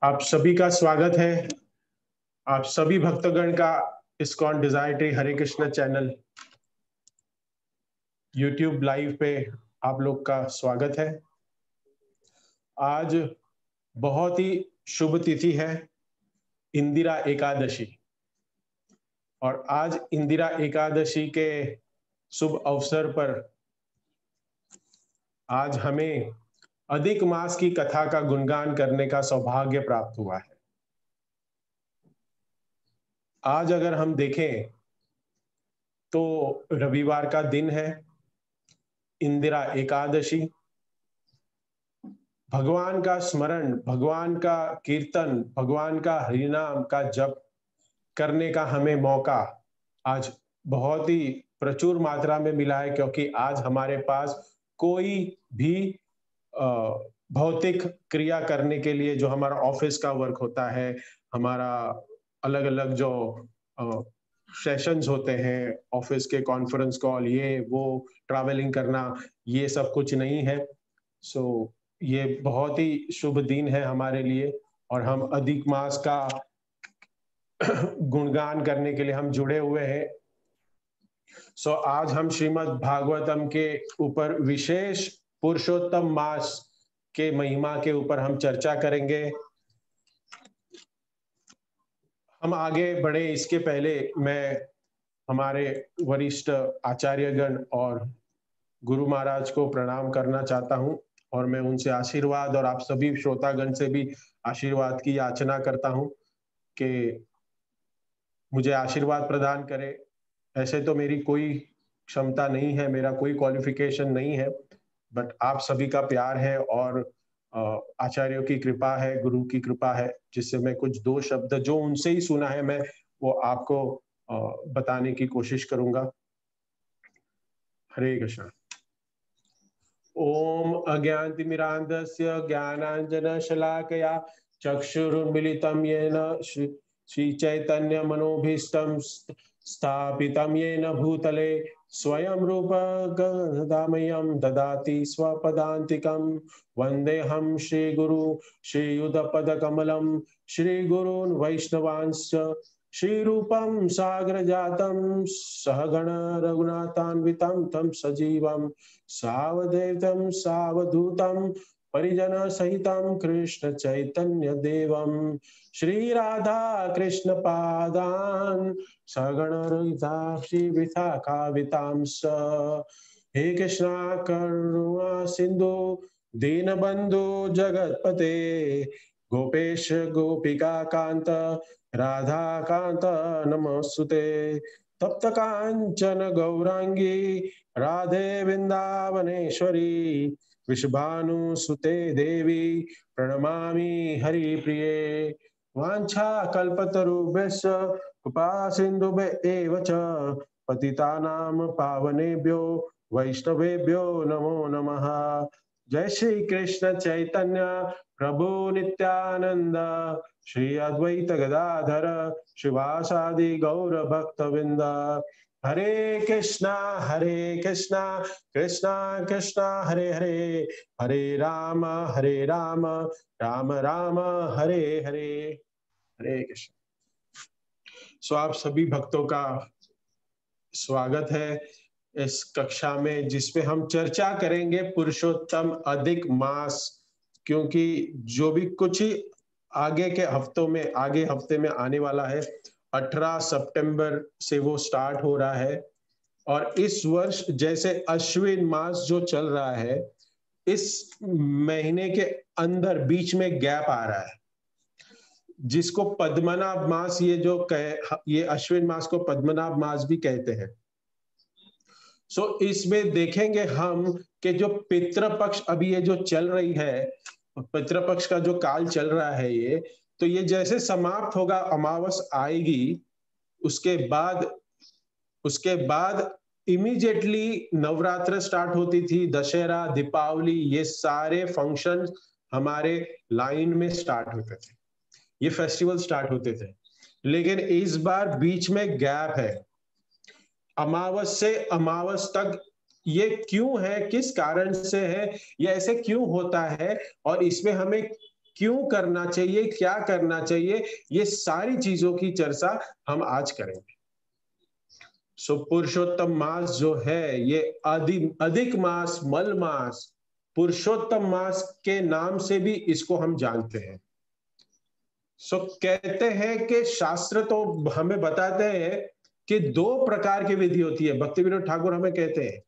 आप सभी का स्वागत है। आप सभी भक्तगण का इस्कॉन डिजायर ट्री हरे कृष्ण चैनल यूट्यूब लाइव पे आप लोग का स्वागत है। आज बहुत ही शुभ तिथि है, इंदिरा एकादशी। और आज इंदिरा एकादशी के शुभ अवसर पर आज हमें अधिक मास की कथा का गुणगान करने का सौभाग्य प्राप्त हुआ है। आज अगर हम देखें तो रविवार का दिन है, इंदिरा एकादशी। भगवान का स्मरण, भगवान का कीर्तन, भगवान का हरिनाम का जप करने का हमें मौका आज बहुत ही प्रचुर मात्रा में मिला है, क्योंकि आज हमारे पास कोई भी भौतिक क्रिया करने के लिए जो हमारा ऑफिस का वर्क होता है, हमारा अलग अलग जो सेशंस होते हैं, ऑफिस के कॉन्फ्रेंस कॉल, ये वो ट्रैवलिंग करना, ये सब कुछ नहीं है। सो ये बहुत ही शुभ दिन है हमारे लिए, और हम अधिक मास का गुणगान करने के लिए हम जुड़े हुए हैं। सो आज हम श्रीमद् भागवतम के ऊपर विशेष पुरुषोत्तम मास के महिमा के ऊपर हम चर्चा करेंगे। हम आगे बढ़े इसके पहले मैं हमारे वरिष्ठ आचार्यगण और गुरु महाराज को प्रणाम करना चाहता हूं, और मैं उनसे आशीर्वाद और आप सभी श्रोतागण से भी आशीर्वाद की याचना करता हूं कि मुझे आशीर्वाद प्रदान करें। ऐसे तो मेरी कोई क्षमता नहीं है, मेरा कोई क्वालिफिकेशन नहीं है, बट आप सभी का प्यार है और आचार्यों की कृपा है, गुरु की कृपा है, जिससे मैं कुछ दो शब्द जो उनसे ही सुना है मैं वो आपको बताने की कोशिश करूंगा। हरे कृष्ण। ओम अज्ञानतिमिरान्धस्य ज्ञानाञ्जनशलाकया चक्षुरुन्मीलितं येन श्रीचैतन्यमनोभीष्टं स्थापितं येन भूतले स्वयं रूपं गदामह्यं ददाति स्वपदान्तिकं। वन्देऽहं श्रीगुरु श्रीयुतपदकमलं श्रीगुरून् वैष्णवांश्च श्रीरूपं साग्रजातं सहगण रघुनाथान्वितं तं सजीवं सावधूतं सावधूतं परिजन सहितं कृष्ण चैतन्य देवं श्री राधा कृष्ण पादान सगण विशाखावितांश। हे कृष्णा करुणा सिंधु दीनबंधु जगतपते गोपेश गोपिका कांत राधा कांत नमस्तुते। तप्त कांचन गौरांगी राधे वृंदावनेश्वरी वृषभानुसुते देवी प्रणमामि हरिप्रिये। वाञ्छा कल्पतरुभ्यश्च कृपा सिन्धुभ्य एव च पतितानां पावनेभ्यो वैष्णवेभ्यो नमो नमः। जय श्री कृष्ण चैतन्य प्रभु नित्यानंद श्री अद्वैत गदाधर शिवासादि गौर भक्तवृंद। हरे कृष्णा कृष्णा कृष्णा हरे हरे, हरे राम राम राम हरे हरे। हरे कृष्ण। सो आप सभी भक्तों का स्वागत है इस कक्षा में, जिसमें हम चर्चा करेंगे पुरुषोत्तम अधिक मास, क्योंकि जो भी कुछ ही आगे हफ्ते में आने वाला है, 18 सितंबर से वो स्टार्ट हो रहा है। और इस वर्ष जैसे अश्विन मास जो चल रहा है, इस महीने के अंदर बीच में गैप आ रहा है, जिसको पद्मनाभ मास, ये अश्विन मास को पद्मनाभ मास भी कहते हैं। सो इसमें देखेंगे हम कि जो पितृपक्ष अभी ये जो चल रही है, पितृपक्ष का जो काल चल रहा है, ये तो ये जैसे समाप्त होगा, अमावस आएगी, उसके बाद इमीडिएटली नवरात्र स्टार्ट होती थी, दशहरा, दीपावली, ये सारे फंक्शन हमारे लाइन में स्टार्ट होते थे, ये फेस्टिवल स्टार्ट होते थे। लेकिन इस बार बीच में गैप है, अमावस से अमावस तक। ये क्यों है, किस कारण से है, ये ऐसे क्यों होता है, और इसमें हमें क्यों करना चाहिए, क्या करना चाहिए, ये सारी चीजों की चर्चा हम आज करेंगे। सो पुरुषोत्तम मास जो है ये अधिक मास, मल मास, पुरुषोत्तम मास के नाम से भी इसको हम जानते हैं। सो कहते हैं कि शास्त्र तो हमें बताते हैं कि दो प्रकार की विधि होती है। भक्ति विनोद ठाकुर हमें कहते हैं,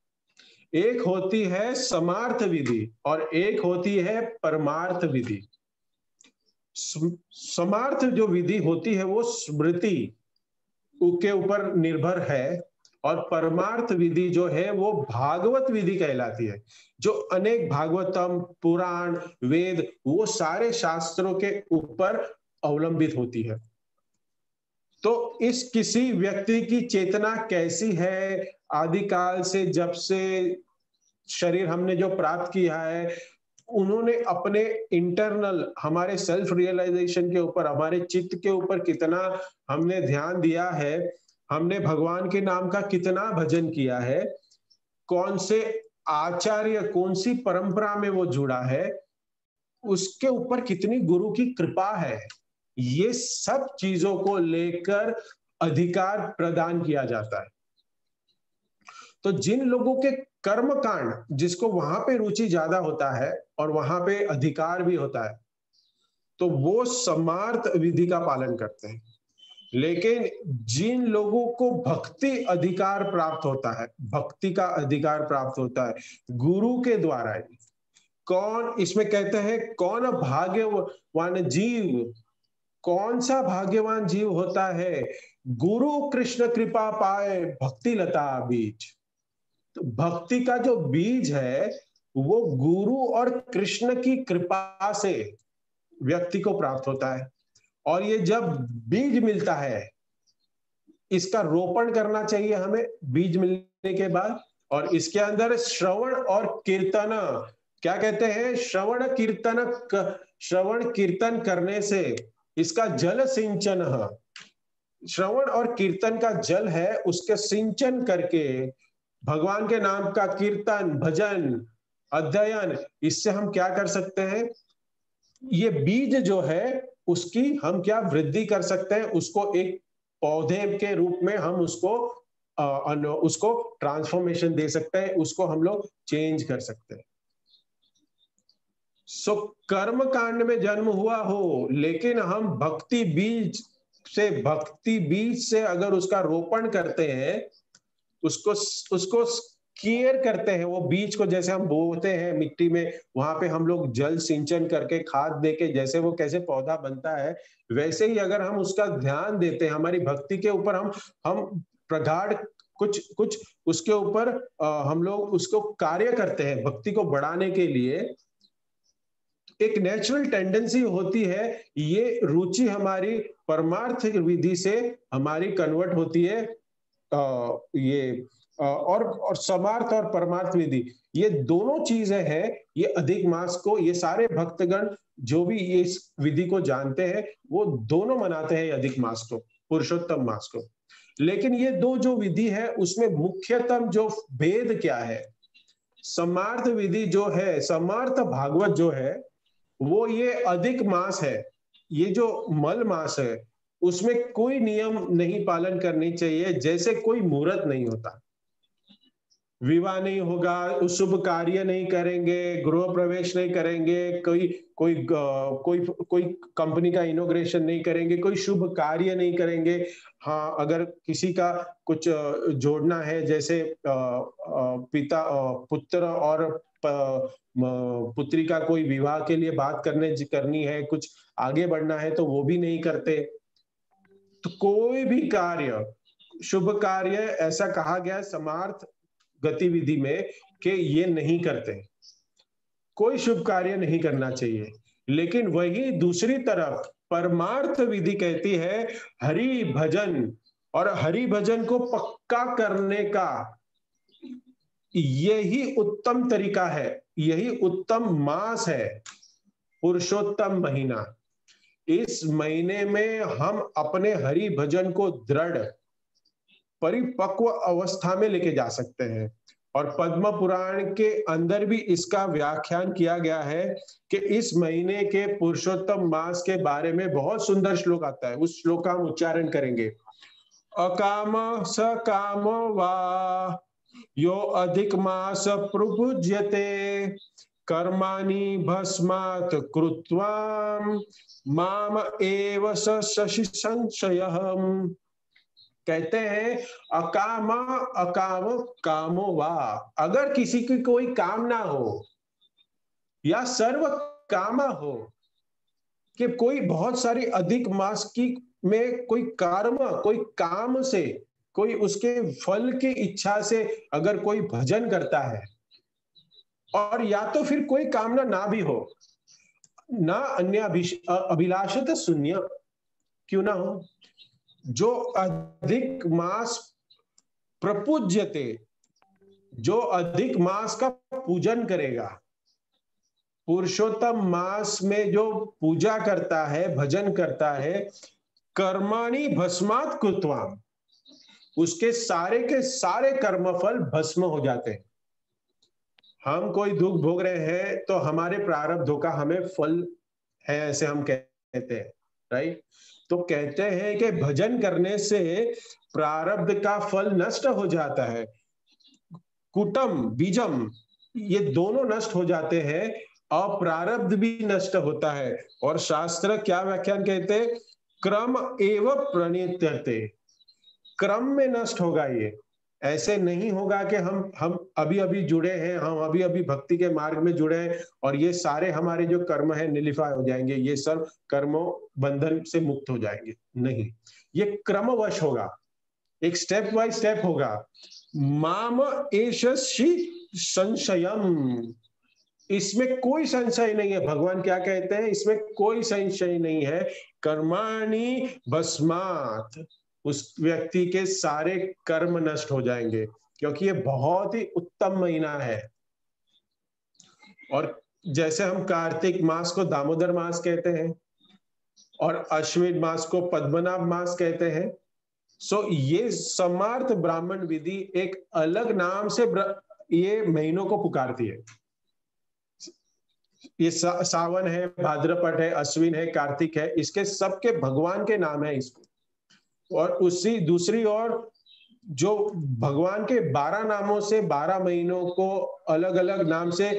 एक होती है समार्थ विधि और एक होती है परमार्थ विधि। समार्थ जो विधि होती है वो स्मृति के ऊपर निर्भर है, और परमार्थ विधि जो है वो भागवत विधि कहलाती है, जो अनेक भागवतम, पुराण, वेद, वो सारे शास्त्रों के ऊपर अवलंबित होती है। तो इस किसी व्यक्ति की चेतना कैसी है, आदिकाल से, जब से शरीर हमने जो प्राप्त किया है, उन्होंने अपने इंटरनल, हमारे सेल्फ रियलाइजेशन के ऊपर, हमारे चित्त के ऊपर कितना हमने ध्यान दिया है, हमने भगवान के नाम का कितना भजन किया है, कौन से आचार्य, कौन सी परंपरा में वो जुड़ा है, उसके ऊपर कितनी गुरु की कृपा है, ये सब चीजों को लेकर अधिकार प्रदान किया जाता है। तो जिन लोगों के कर्म कांड, जिसको वहां पे रुचि ज्यादा होता है और वहां पे अधिकार भी होता है, तो वो समार्थ विधि का पालन करते हैं। लेकिन जिन लोगों को भक्ति अधिकार प्राप्त होता है, भक्ति का अधिकार प्राप्त होता है गुरु के द्वारा, कौन इसमें कहते हैं, कौन भाग्यवान जीव, कौन सा भाग्यवान जीव होता है, गुरु कृष्ण कृपा पाए भक्ति लता बीज। तो भक्ति का जो बीज है वो गुरु और कृष्ण की कृपा से व्यक्ति को प्राप्त होता है। और ये जब बीज मिलता है, इसका रोपण करना चाहिए हमें बीज मिलने के बाद, और इसके अंदर श्रवण और कीर्तन, क्या कहते हैं, श्रवण कीर्तन करने से इसका जल सिंचन, श्रवण और कीर्तन का जल है, उसके सिंचन करके भगवान के नाम का कीर्तन, भजन, अध्ययन, इससे हम क्या कर सकते हैं, ये बीज जो है उसकी हम क्या वृद्धि कर सकते हैं, उसको एक पौधे के रूप में हम उसको ट्रांसफॉर्मेशन दे सकते हैं, उसको हम लोग चेंज कर सकते हैं। सो कर्म कांड में जन्म हुआ हो, लेकिन हम भक्ति बीज से अगर उसका रोपण करते हैं, उसको केयर करते हैं, वो बीज को जैसे हम बोते हैं मिट्टी में, वहां पे हम लोग जल सिंचन करके, खाद देके, जैसे वो कैसे पौधा बनता है, वैसे ही अगर हम उसका ध्यान देते हैं, हमारी भक्ति के ऊपर हम प्रगाढ़ कुछ उसके ऊपर हम लोग उसको कार्य करते हैं, भक्ति को बढ़ाने के लिए एक नेचुरल टेंडेंसी होती है, ये रुचि हमारी परमार्थ विधि से हमारी कन्वर्ट होती है, और समार्थ और परमार्थ विधि, ये दोनों चीजें हैं। ये अधिक मास को, ये सारे भक्तगण जो भी ये इस विधि को जानते हैं, वो दोनों मनाते हैं अधिक मास को, पुरुषोत्तम मास को। लेकिन ये दो जो विधि है उसमें मुख्यतम जो भेद क्या है, समार्थ विधि जो है, समार्थ भागवत जो है, वो ये अधिक मास है, ये जो मल मास है, उसमें कोई नियम नहीं पालन करनी चाहिए, जैसे कोई मुहूर्त नहीं होता, विवाह नहीं होगा, शुभ कार्य नहीं करेंगे, गृह प्रवेश नहीं करेंगे, कोई कंपनी का इनॉग्रेशन नहीं करेंगे, कोई शुभ कार्य नहीं करेंगे। हाँ, अगर किसी का कुछ जोड़ना है, जैसे पुत्र और पुत्री का कोई विवाह के लिए बात करनी है, कुछ आगे बढ़ना है, तो वो भी नहीं करते। तो कोई भी कार्य, शुभ कार्य, ऐसा कहा गया समार्थ गतिविधि में कि ये नहीं करते, कोई शुभ कार्य नहीं करना चाहिए। लेकिन वही दूसरी तरफ परमार्थ विधि कहती है हरि भजन, और हरि भजन को पक्का करने का यही उत्तम तरीका है, यही उत्तम मास है, पुरुषोत्तम महीना। इस महीने में हम अपने हरि भजन को दृढ़ परिपक्व अवस्था में लेके जा सकते हैं, और पद्म पुराण के अंदर भी इसका व्याख्यान किया गया है कि इस महीने के पुरुषोत्तम मास के बारे में बहुत सुंदर श्लोक आता है। उस श्लोक का हम उच्चारण करेंगे। अकाम स काम वा यो अधिक मास प्रभुज्यते कर्माणि भस्मात् कृत्वा माम एव स शशि संशयः। कहते हैं अकाम अकाम कामो वा, अगर किसी की कोई कामना हो या सर्व कामा हो कि कोई बहुत सारी अधिक मास की में कोई कर्म, कोई काम से, कोई उसके फल की इच्छा से अगर कोई भजन करता है, और या तो फिर कोई कामना ना भी हो, ना अन्य अभिलाषित शून्य क्यों ना हो, जो अधिक मास प्रपूज्यते, जो अधिक मास का पूजन करेगा, पुरुषोत्तम मास में जो पूजा करता है, भजन करता है, कर्माणि भस्मात् कृत्वा, उसके सारे के सारे कर्मफल भस्म हो जाते हैं। हम कोई दुख भोग रहे हैं तो हमारे प्रारब्धों का हमें फल है, ऐसे हम कहते हैं, राइट। तो कहते हैं कि भजन करने से प्रारब्ध का फल नष्ट हो जाता है, कुटम बीजम, ये दोनों नष्ट हो जाते हैं, और प्रारब्ध भी नष्ट होता है। और शास्त्र क्या व्याख्यान कहते हैं, क्रम एव प्रणीत्यते, क्रम में नष्ट होगा ये। ऐसे नहीं होगा कि हम अभी अभी जुड़े हैं, हम अभी अभी भक्ति के मार्ग में जुड़े हैं और ये सारे हमारे जो कर्म है निलिफाई हो जाएंगे, ये सब कर्मों बंधन से मुक्त हो जाएंगे। नहीं, ये क्रमवश होगा, एक स्टेप बाय स्टेप होगा। माम एषि संशयम, इसमें कोई संशय नहीं है। भगवान क्या कहते हैं, इसमें कोई संशय नहीं है। कर्माणि भस्मात्, उस व्यक्ति के सारे कर्म नष्ट हो जाएंगे, क्योंकि ये बहुत ही उत्तम महीना है। और जैसे हम कार्तिक मास को दामोदर मास कहते हैं और अश्विन मास को पद्मनाभ मास कहते हैं, सो ये समार्थ ब्राह्मण विधि एक अलग नाम से ये महीनों को पुकारती है। ये सावन है, भाद्रपद है, अश्विन है, कार्तिक है, इसके सबके भगवान के नाम है इसको। और उसी दूसरी ओर जो भगवान के 12 नामों से 12 महीनों को अलग अलग नाम से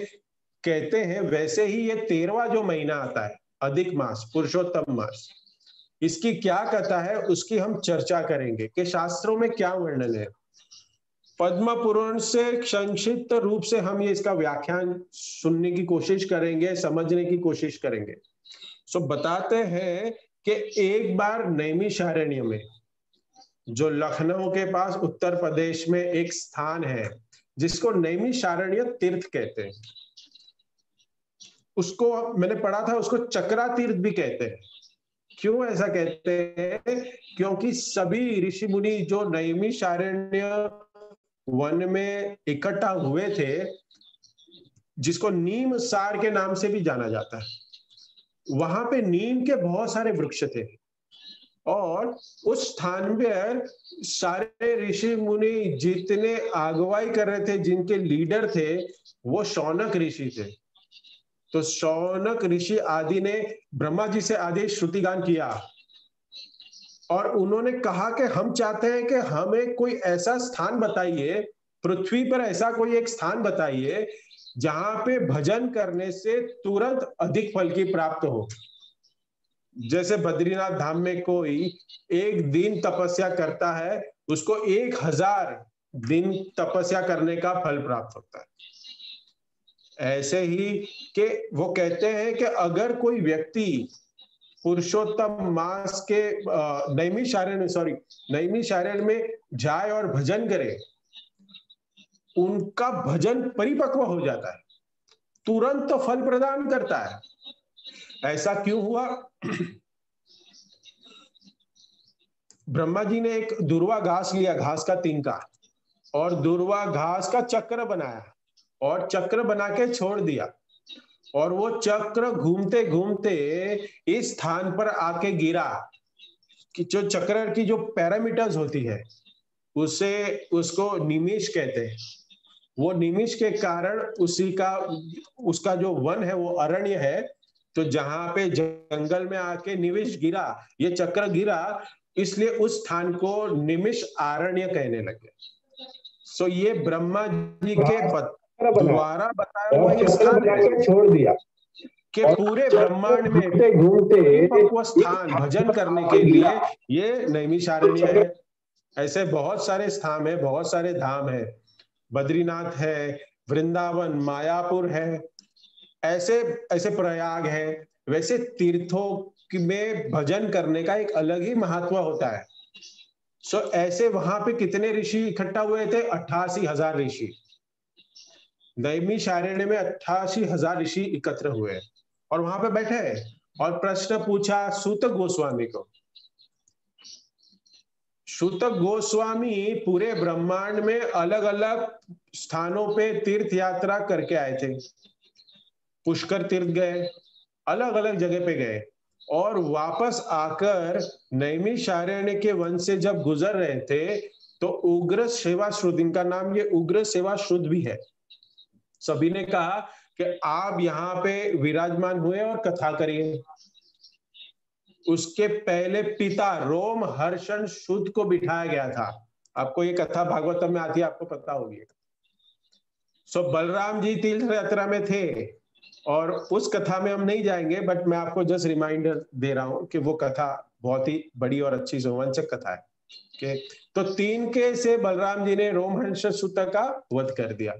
कहते हैं, वैसे ही ये 13वां जो महीना आता है अधिक मास, पुरुषोत्तम मास, इसकी क्या कथा है उसकी हम चर्चा करेंगे कि शास्त्रों में क्या वर्णन है। पद्म पुराण से संक्षिप्त रूप से हम ये इसका व्याख्यान सुनने की कोशिश करेंगे, समझने की कोशिश करेंगे। सो बताते हैं कि एक बार नैमिषारण्य में, जो लखनऊ के पास उत्तर प्रदेश में एक स्थान है जिसको नैमिषारण्य तीर्थ कहते हैं, उसको मैंने पढ़ा था, उसको चक्रा तीर्थ भी कहते हैं। क्यों ऐसा कहते हैं, क्योंकि सभी ऋषि मुनि जो नैमिषारण्य वन में इकट्ठा हुए थे, जिसको नीम सार के नाम से भी जाना जाता है, वहां पे नीम के बहुत सारे वृक्ष थे, और उस स्थान पर सारे ऋषि मुनि जितने अगुवाई कर रहे थे, जिनके लीडर थे, वो शौनक ऋषि थे। तो शौनक ऋषि आदि ने ब्रह्मा जी से आदि श्रुतिगान किया और उन्होंने कहा कि हम चाहते हैं कि हमें कोई ऐसा स्थान बताइए, पृथ्वी पर ऐसा कोई एक स्थान बताइए जहां पे भजन करने से तुरंत अधिक फल की प्राप्त हो। जैसे बद्रीनाथ धाम में कोई एक दिन तपस्या करता है, उसको 1000 दिन तपस्या करने का फल प्राप्त होता है। ऐसे ही कि वो कहते हैं कि अगर कोई व्यक्ति पुरुषोत्तम मास के नैमिषारण्य में जाए और भजन करे, उनका भजन परिपक्व हो जाता है, तुरंत फल प्रदान करता है। ऐसा क्यों हुआ? ब्रह्मा जी ने एक दुर्वा घास लिया, घास का तिनका, और दुर्वा घास का चक्र बनाया और चक्र बना के छोड़ दिया, और वो चक्र घूमते घूमते इस स्थान पर आके गिरा कि जो चक्र की जो पैरामीटर्स होती है उसे उसको निमेश कहते हैं। वो निमिष के कारण उसी का उसका जो वन है वो अरण्य है। तो जहां पे जंगल में आके निमिष गिरा, ये चक्र गिरा, इसलिए उस स्थान को निमिष आरण्य कहने लगे। सो ये ब्रह्मा जी के द्वारा बताया हुआ ये स्थान है छोड़ दिया कि पूरे ब्रह्मांड में परिपक्व स्थान भजन करने के लिए ये नैमिषारण्य है। ऐसे बहुत सारे स्थान है, बहुत सारे धाम है, बद्रीनाथ है, वृंदावन, मायापुर है, ऐसे ऐसे प्रयाग है। वैसे तीर्थों में भजन करने का एक अलग ही महत्व होता है। सो ऐसे वहां पे कितने ऋषि इकट्ठा हुए थे? 88,000 ऋषि। नैमिषारण्य में 88,000 ऋषि एकत्र हुए और वहां पे बैठे और प्रश्न पूछा सूत गोस्वामी को। सूत गोस्वामी पूरे ब्रह्मांड में अलग अलग स्थानों पे तीर्थ यात्रा करके आए थे। पुष्कर तीर्थ गए, अलग अलग जगह पे गए और वापस आकर नैमिषारण्य के वन से जब गुजर रहे थे तो उग्र सेवाश्रुत, इनका नाम ये उग्र सेवाश्रुत भी है, सभी ने कहा कि आप यहाँ पे विराजमान हुए और कथा करिए। उसके पहले पिता रोम हर्षण शुद्ध को बिठाया गया था। आपको ये कथा भागवतम में आती है, आपको पता होगी। सो बलराम जी तीर्थ यात्रा में थे और उस कथा में हम नहीं जाएंगे, बट मैं आपको जस्ट रिमाइंडर दे रहा हूं कि वो कथा बहुत ही बड़ी और अच्छी रोमांचक कथा है। कि तो 3 के से बलराम जी ने रोमहर्ष सूत का वध कर दिया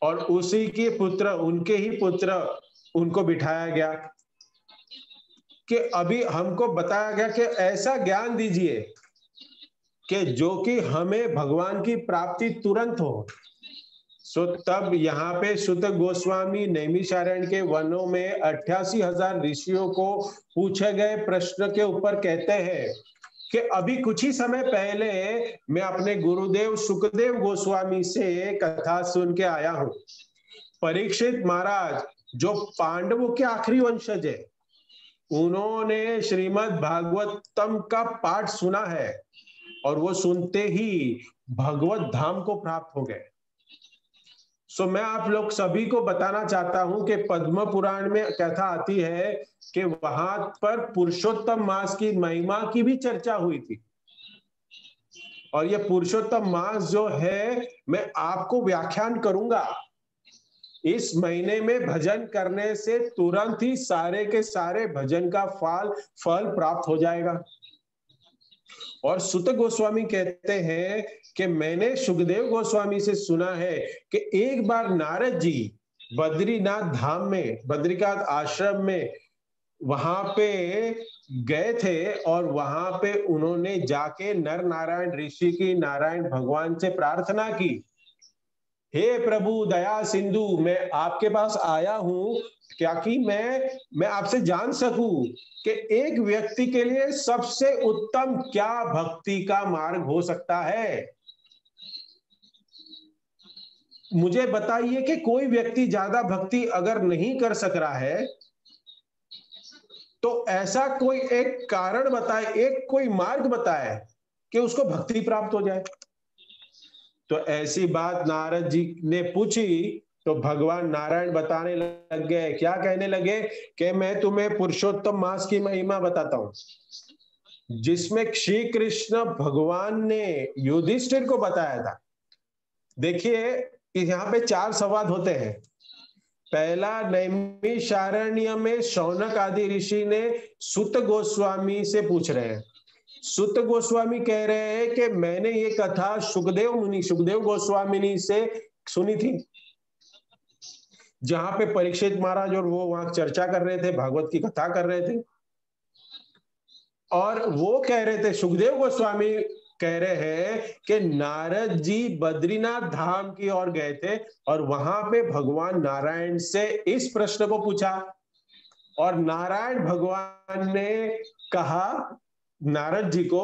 और उसी के पुत्र, उनके ही पुत्र उनको बिठाया गया कि अभी हमको बताया गया कि ऐसा ज्ञान दीजिए कि जो कि हमें भगवान की प्राप्ति तुरंत हो। सो तब यहाँ पे सुत गोस्वामी नैमिषारण्य के वनों में 88,000 ऋषियों को पूछे गए प्रश्न के ऊपर कहते हैं कि अभी कुछ ही समय पहले मैं अपने गुरुदेव सुखदेव गोस्वामी से कथा सुन के आया हूं। परीक्षित महाराज जो पांडवों के आखिरी वंशज है, उन्होंने श्रीमद् भागवतम का पाठ सुना है और वो सुनते ही भगवत धाम को प्राप्त हो गए। सो मैं आप लोग सभी को बताना चाहता हूं कि पद्म पुराण में कथा आती है कि वहां पर पुरुषोत्तम मास की महिमा की भी चर्चा हुई थी। और ये पुरुषोत्तम मास जो है मैं आपको व्याख्यान करूंगा। इस महीने में भजन करने से तुरंत ही सारे के सारे भजन का फल प्राप्त हो जाएगा। और सुत गोस्वामी कहते हैं कि मैंने सुखदेव गोस्वामी से सुना है कि एक बार नारद जी बद्रीनाथ धाम में, बद्रीनाथ आश्रम में वहां पे गए थे और वहां पे उन्होंने जाके नर नारायण ऋषि की नारायण भगवान से प्रार्थना की, हे प्रभु दया सिंधु, मैं आपके पास आया हूं क्या कि मैं आपसे जान सकूं कि एक व्यक्ति के लिए सबसे उत्तम क्या भक्ति का मार्ग हो सकता है। मुझे बताइए कि कोई व्यक्ति ज्यादा भक्ति अगर नहीं कर सक रहा है तो ऐसा कोई एक कारण बताए, एक कोई मार्ग बताए कि उसको भक्ति प्राप्त हो जाए। तो ऐसी बात नारद जी ने पूछी तो भगवान नारायण बताने लग गए, क्या कहने लगे कि मैं तुम्हें पुरुषोत्तम मास की महिमा बताता हूं जिसमें श्री कृष्ण भगवान ने युधिष्ठिर को बताया था। देखिए यहाँ पे 4 संवाद होते हैं। पहला, नैमिषारण्य में शौनक आदि ऋषि ने सुत गोस्वामी से पूछ रहे हैं। सुत गोस्वामी कह रहे हैं कि मैंने ये कथा सुखदेव गोस्वामिनी से सुनी थी, जहां पे परीक्षित महाराज और वो वहां चर्चा कर रहे थे, भागवत की कथा कर रहे थे। और वो कह रहे थे, सुखदेव गोस्वामी कह रहे हैं कि नारद जी बद्रीनाथ धाम की ओर गए थे और वहां पे भगवान नारायण से इस प्रश्न को पूछा और नारायण भगवान ने कहा नारद जी को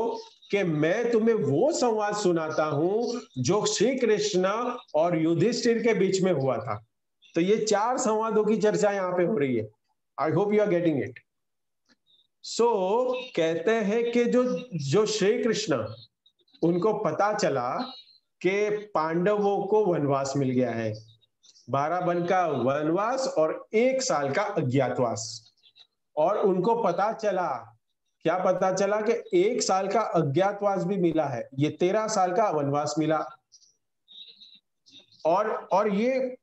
कि मैं तुम्हें वो संवाद सुनाता हूं जो श्री कृष्ण और युधिष्ठिर के बीच में हुआ था। तो ये 4 संवादों की चर्चा यहाँ पे हो रही है। I hope you are getting it. So कहते हैं कि जो श्री कृष्ण, उनको पता चला कि पांडवों को वनवास मिल गया है, 12 वन का वनवास और 1 साल का अज्ञातवास। और उनको पता चला, क्या पता चला कि 1 साल का अज्ञातवास भी मिला है, ये 13 साल का वनवास मिला। और ये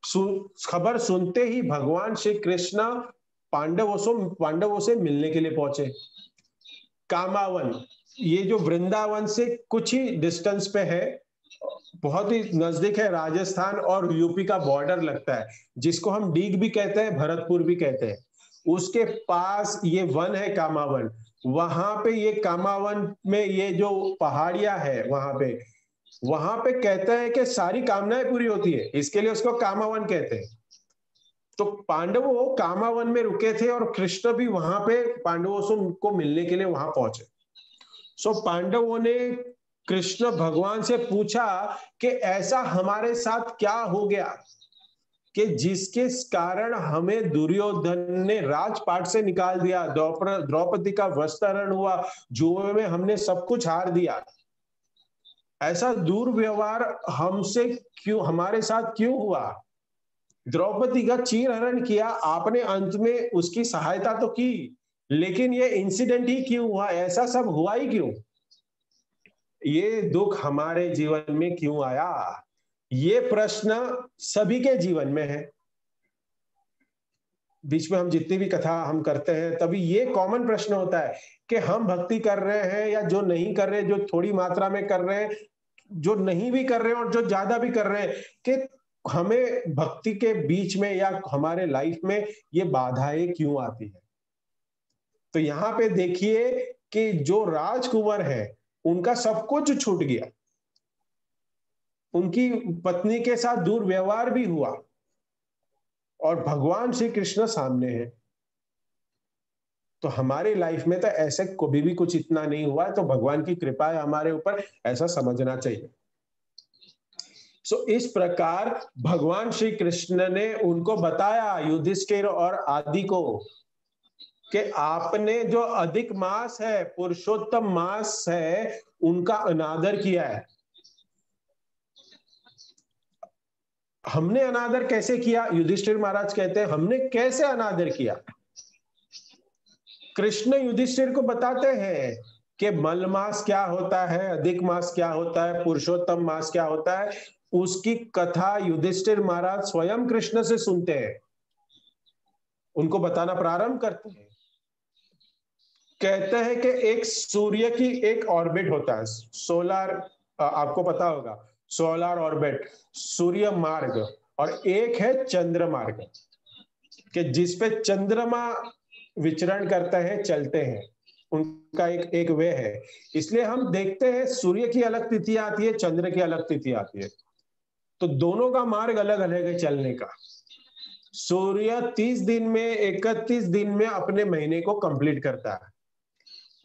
खबर सुनते ही भगवान श्री कृष्ण पांडवों से मिलने के लिए पहुंचे। कामावन, ये जो वृंदावन से कुछ ही डिस्टेंस पे है, बहुत ही नजदीक है, राजस्थान और यूपी का बॉर्डर लगता है, जिसको हम डीग भी कहते हैं, भरतपुर भी कहते हैं। उसके पास ये वन है कामावन। वहां पे ये कामावन में ये जो पहाड़ियां है, वहां पे कहते हैं कि सारी कामनाएं पूरी होती है, इसके लिए उसको कामावन कहते हैं। तो पांडव वो कामावन में रुके थे और कृष्ण भी वहां पे पांडवों से उनको मिलने के लिए वहां पहुंचे। सो पांडवों ने कृष्ण भगवान से पूछा कि ऐसा हमारे साथ क्या हो गया कि जिसके कारण हमें दुर्योधन ने राजपाट से निकाल दिया, द्रौपदी का वस्त्रहरण हुआ, जुए में हमने सब कुछ हार दिया। ऐसा दुर्व्यवहार हमसे क्यों, हमारे साथ क्यों हुआ? द्रौपदी का चीरहरण किया आपने, अंत में उसकी सहायता तो की, लेकिन ये इंसिडेंट ही क्यों हुआ? ऐसा सब हुआ ही क्यों? ये दुख हमारे जीवन में क्यों आया? ये प्रश्न सभी के जीवन में है। बीच में हम जितनी भी कथा हम करते हैं, तभी ये कॉमन प्रश्न होता है कि हम भक्ति कर रहे हैं या जो नहीं कर रहे, जो थोड़ी मात्रा में कर रहे हैं, जो नहीं भी कर रहे हैं और जो ज्यादा भी कर रहे हैं, कि हमें भक्ति के बीच में या हमारे लाइफ में ये बाधाएं क्यों आती है? तो यहाँ पे देखिए कि जो राजकुंवर है, उनका सब कुछ छूट गया, उनकी पत्नी के साथ दुर्व्यवहार भी हुआ और भगवान श्री कृष्ण सामने है। तो हमारी लाइफ में तो ऐसे कभी भी कुछ इतना नहीं हुआ है, तो भगवान की कृपा है हमारे ऊपर, ऐसा समझना चाहिए। इस प्रकार भगवान श्री कृष्ण ने उनको बताया, युधिष्ठिर और आदि को, कि आपने जो अधिक मास है, पुरुषोत्तम मास है, उनका अनादर किया है। हमने अनादर कैसे किया? युधिष्ठिर महाराज कहते हैं, हमने कैसे अनादर किया? कृष्ण युधिष्ठिर को बताते हैं कि मल मास क्या होता है, अधिक मास क्या होता है, पुरुषोत्तम मास क्या होता है। उसकी कथा युधिष्ठिर महाराज स्वयं कृष्ण से सुनते हैं, उनको बताना प्रारंभ करते हैं। कहते हैं कि एक सूर्य की एक ऑर्बिट होता है, सोलर, आपको पता होगा, सोलर ऑर्बिट, सूर्य मार्ग, और एक है चंद्र मार्ग, कि जिसपे चंद्रमा विचरण करते हैं, चलते हैं, उनका एक वे है। इसलिए हम देखते हैं सूर्य की अलग तिथि आती है, चंद्र की अलग तिथि आती है, तो दोनों का मार्ग अलग अलग है चलने का। सूर्य 30 दिन में, 31 दिन में अपने महीने को कंप्लीट करता है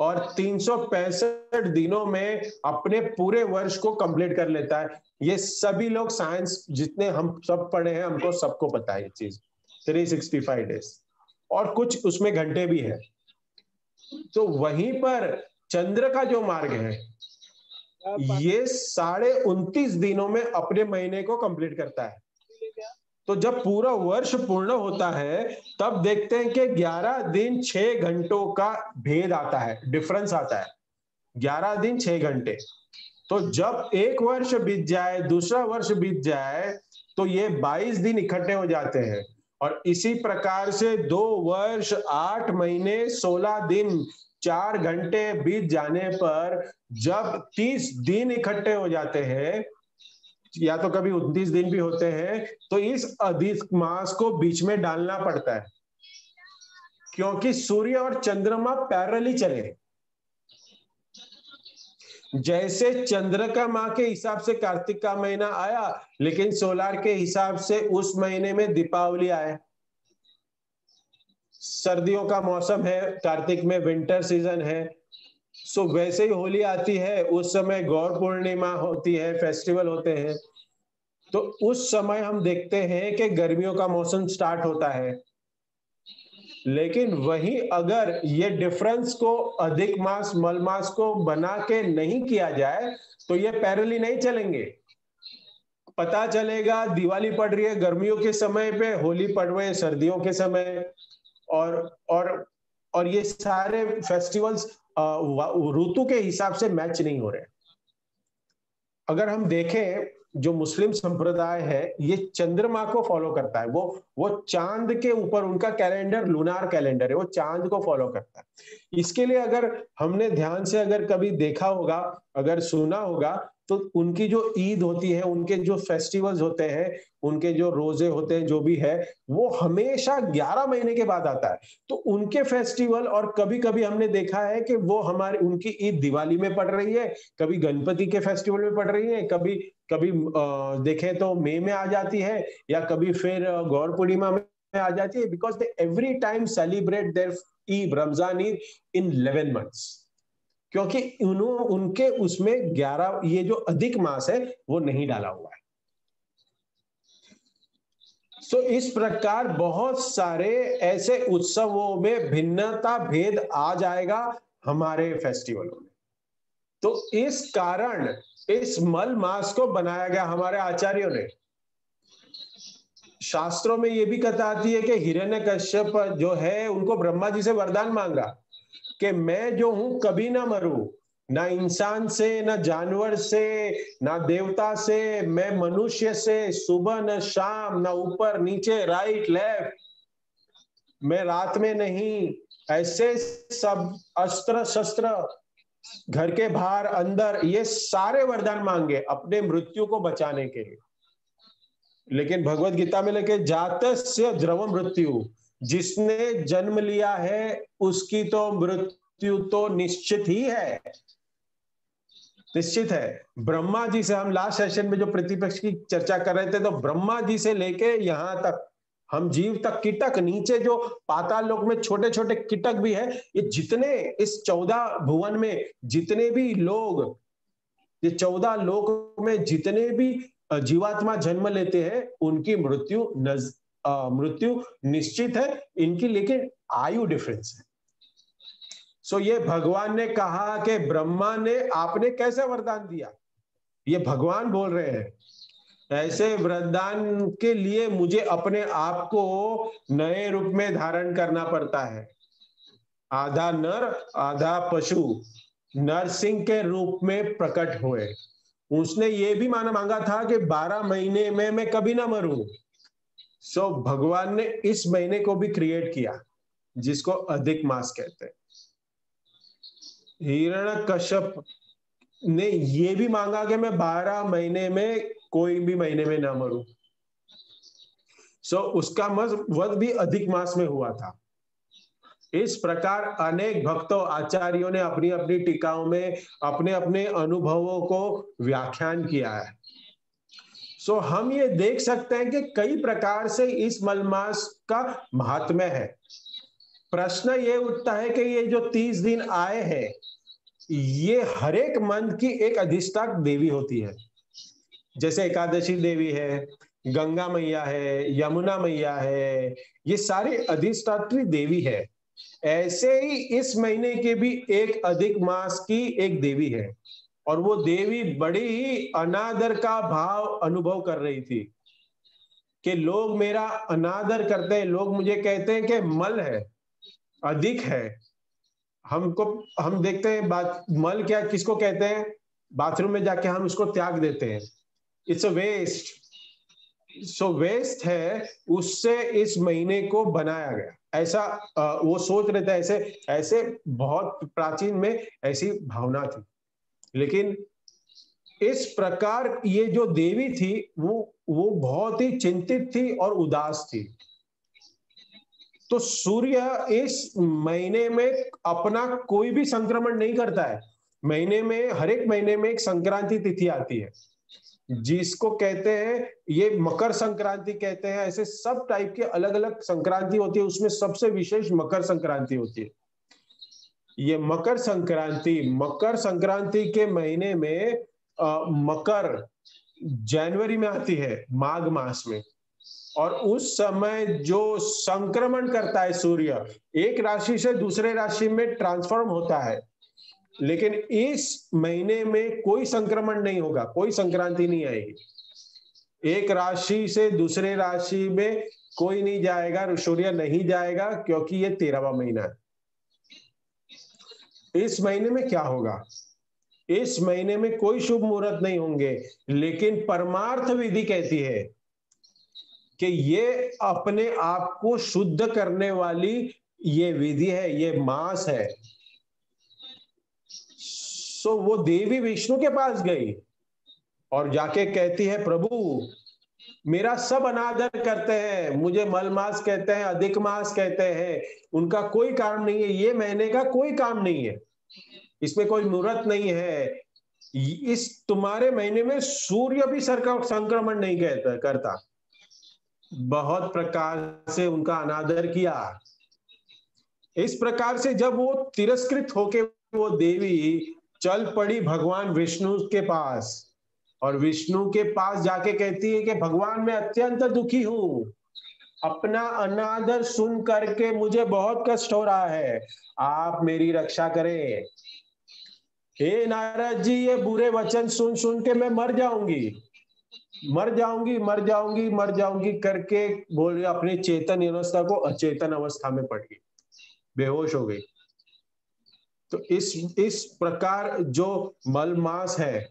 और 365 दिनों में अपने पूरे वर्ष को कंप्लीट कर लेता है। ये सभी लोग, साइंस जितने हम सब पढ़े हैं, हमको सबको पता है ये चीज, 365 डेज, और कुछ उसमें घंटे भी है। तो वहीं पर चंद्र का जो मार्ग है, ये 29.5 दिनों में अपने महीने को कंप्लीट करता है। तो जब पूरा वर्ष पूर्ण होता है, तब देखते हैं कि 11 दिन 6 घंटों का भेद आता है, डिफरेंस आता है, 11 दिन 6 घंटे। तो जब एक वर्ष बीत जाए, दूसरा वर्ष बीत जाए, तो ये 22 दिन इकट्ठे हो जाते हैं। और इसी प्रकार से 2 वर्ष 8 महीने 16 दिन 4 घंटे बीत जाने पर जब 30 दिन इकट्ठे हो जाते हैं, या तो कभी 29 दिन भी होते हैं, तो इस अधिक मास को बीच में डालना पड़ता है, क्योंकि सूर्य और चंद्रमा पैरेलली चले। जैसे चंद्रमा के हिसाब से कार्तिक का महीना आया, लेकिन सोलार के हिसाब से उस महीने में दीपावली आए। सर्दियों का मौसम है, कार्तिक में विंटर सीजन है, सो वैसे ही होली आती है, उस समय गौर पूर्णिमा होती है, फेस्टिवल होते हैं। तो उस समय हम देखते हैं कि गर्मियों का मौसम स्टार्ट होता है। लेकिन वही अगर ये डिफरेंस को, अधिक मास मल मास को बना के नहीं किया जाए, तो ये पैरेलली नहीं चलेंगे। पता चलेगा दिवाली पड़ रही है गर्मियों के समय पे, होली पड़ रहे हैं सर्दियों के समय, और और और ये सारे फेस्टिवल्स ऋतु के हिसाब से मैच नहीं हो रहे। अगर हम देखें, जो मुस्लिम संप्रदाय है ये चंद्रमा को फॉलो करता है, वो चांद के ऊपर, उनका कैलेंडर लूनार कैलेंडर है, वो चांद को फॉलो करता है। इसके लिए अगर हमने ध्यान से अगर कभी देखा होगा, अगर सुना होगा, तो उनकी जो ईद होती है, उनके जो फेस्टिवल्स होते हैं, उनके जो रोजे होते हैं, जो भी है, वो हमेशा 11 महीने के बाद आता है। तो उनके फेस्टिवल, और कभी कभी हमने देखा है कि वो हमारी उनकी ईद दिवाली में पड़ रही है, कभी गणपति के फेस्टिवल में पड़ रही है, कभी कभी देखें तो मई में आ जाती है, या कभी फिर गौर पूर्णिमा में आ जाती है, because they every time celebrate their Eid, Ramzan Eid, in 11 months, क्योंकि उनके उसमें 11 ये जो अधिक मास है वो नहीं डाला हुआ है। सो इस प्रकार बहुत सारे ऐसे उत्सवों में भिन्नता, भेद आ जाएगा हमारे फेस्टिवलों में। तो इस कारण इस मल मास को बनाया गया हमारे आचार्यों ने। शास्त्रों में ये भी कथा आती है कि हिरण्यकश्यप जो है, उनको ब्रह्मा जी से वरदान मांगा कि मैं जो हूं कभी ना मरूं, ना इंसान से, ना जानवर से, ना देवता से, मैं मनुष्य से, सुबह न शाम, ना ऊपर नीचे, राइट लेफ्ट, मैं रात में नहीं, ऐसे सब अस्त्र शस्त्र, घर के बाहर अंदर, ये सारे वरदान मांगे अपने मृत्यु को बचाने के लिए। लेकिन भगवत गीता में लेके जातस्य ध्रुव मृत्यु, जिसने जन्म लिया है उसकी तो मृत्यु तो निश्चित ही है, निश्चित है। ब्रह्मा जी से हम लास्ट सेशन में जो प्रतिपक्ष की चर्चा कर रहे थे, तो ब्रह्मा जी से लेके यहां तक हम जीव तक, कीटक, नीचे जो पाताल लोक में छोटे छोटे कीटक भी है, ये जितने इस 14 भुवन में जितने भी लोग, ये 14 लोक में जितने भी जीवात्मा जन्म लेते हैं, उनकी मृत्यु निश्चित है इनकी, लेकिन आयु डिफरेंस है। सो ये भगवान ने कहा कि ब्रह्मा ने आपने कैसे वरदान दिया, ये भगवान बोल रहे हैं, ऐसे वरदान के लिए मुझे अपने आप को नए रूप में धारण करना पड़ता है, आधा नर आधा पशु, नरसिंह के रूप में प्रकट हुए। उसने ये भी मांगा था कि 12 महीने में मैं कभी ना मरूं। सो भगवान ने इस महीने को भी क्रिएट किया, जिसको अधिक मास कहते हैं। हिरण्यकश्यप ने ये भी मांगा कि मैं 12 महीने में कोई भी महीने में ना मरूं। सो उसका वध भी अधिक मास में हुआ था। इस प्रकार अनेक भक्तों, आचार्यों ने अपनी अपनी टीकाओं में अपने अपने अनुभवों को व्याख्यान किया है। सो हम ये देख सकते हैं कि कई प्रकार से इस मलमास का महात्म्य है। प्रश्न ये उठता है कि ये जो 30 दिन आए हैं, ये हर एक मंथ की एक अधिष्ठाक देवी होती है। जैसे एकादशी देवी है, गंगा मैया है, यमुना मैया है, ये सारी अधिष्ठात्री देवी है। ऐसे ही इस महीने के भी एक अधिक मास की एक देवी है, और वो देवी बड़ी ही अनादर का भाव अनुभव कर रही थी कि लोग मेरा अनादर करते हैं, लोग मुझे कहते हैं कि मल है, अधिक है। हम देखते हैं बात, मल क्या किसको कहते हैं, बाथरूम में जाके हम उसको त्याग देते हैं, it's a waste. So waste है, उससे इस महीने को बनाया गया। ऐसा वो सोच रहे थे, ऐसे ऐसे बहुत प्राचीन में ऐसी भावना थी। लेकिन इस प्रकार ये जो देवी थी, वो बहुत ही चिंतित थी और उदास थी। तो सूर्य इस महीने में अपना कोई भी संक्रमण नहीं करता है। महीने में, हर एक महीने में एक संक्रांति तिथि आती है, जिसको कहते हैं, ये मकर संक्रांति कहते हैं। ऐसे सब टाइप के अलग अलग संक्रांति होती है, उसमें सबसे विशेष मकर संक्रांति होती है। ये मकर संक्रांति के महीने में मकर जनवरी में आती है, माघ मास में, और उस समय जो संक्रमण करता है सूर्य, एक राशि से दूसरे राशि में ट्रांसफॉर्म होता है। लेकिन इस महीने में कोई संक्रमण नहीं होगा, कोई संक्रांति नहीं आएगी। एक राशि से दूसरे राशि में कोई नहीं जाएगा, सूर्य नहीं जाएगा, क्योंकि ये 13वां महीना है। इस महीने में क्या होगा? इस महीने में कोई शुभ मुहूर्त नहीं होंगे, लेकिन परमार्थ विधि कहती है कि ये अपने आप को शुद्ध करने वाली ये विधि है, ये मास है। सो वो देवी विष्णु के पास गई और जाके कहती है, प्रभु मेरा सब अनादर करते हैं, मुझे मल मास कहते हैं, अधिक मास कहते हैं, उनका कोई काम नहीं है, ये महीने का कोई काम नहीं है, इसमें कोई मुहूर्त नहीं है, इस तुम्हारे महीने में सूर्य भी संक्रमण नहीं करता। बहुत प्रकार से उनका अनादर किया। इस प्रकार से जब वो तिरस्कृत होके वो देवी चल पड़ी भगवान विष्णु के पास, और विष्णु के पास जाके कहती है कि भगवान मैं अत्यंत दुखी हूं, अपना अनादर सुन करके मुझे बहुत कष्ट हो रहा है, आप मेरी रक्षा करें। हे नारद जी, ये बुरे वचन सुन सुन के मैं मर जाऊंगी, मर जाऊंगी, मर जाऊंगी, मर जाऊंगी करके बोल अपनी चेतन अवस्था को अचेतन अवस्था में पड़ गई, बेहोश हो गई। तो इस प्रकार जो मलमास है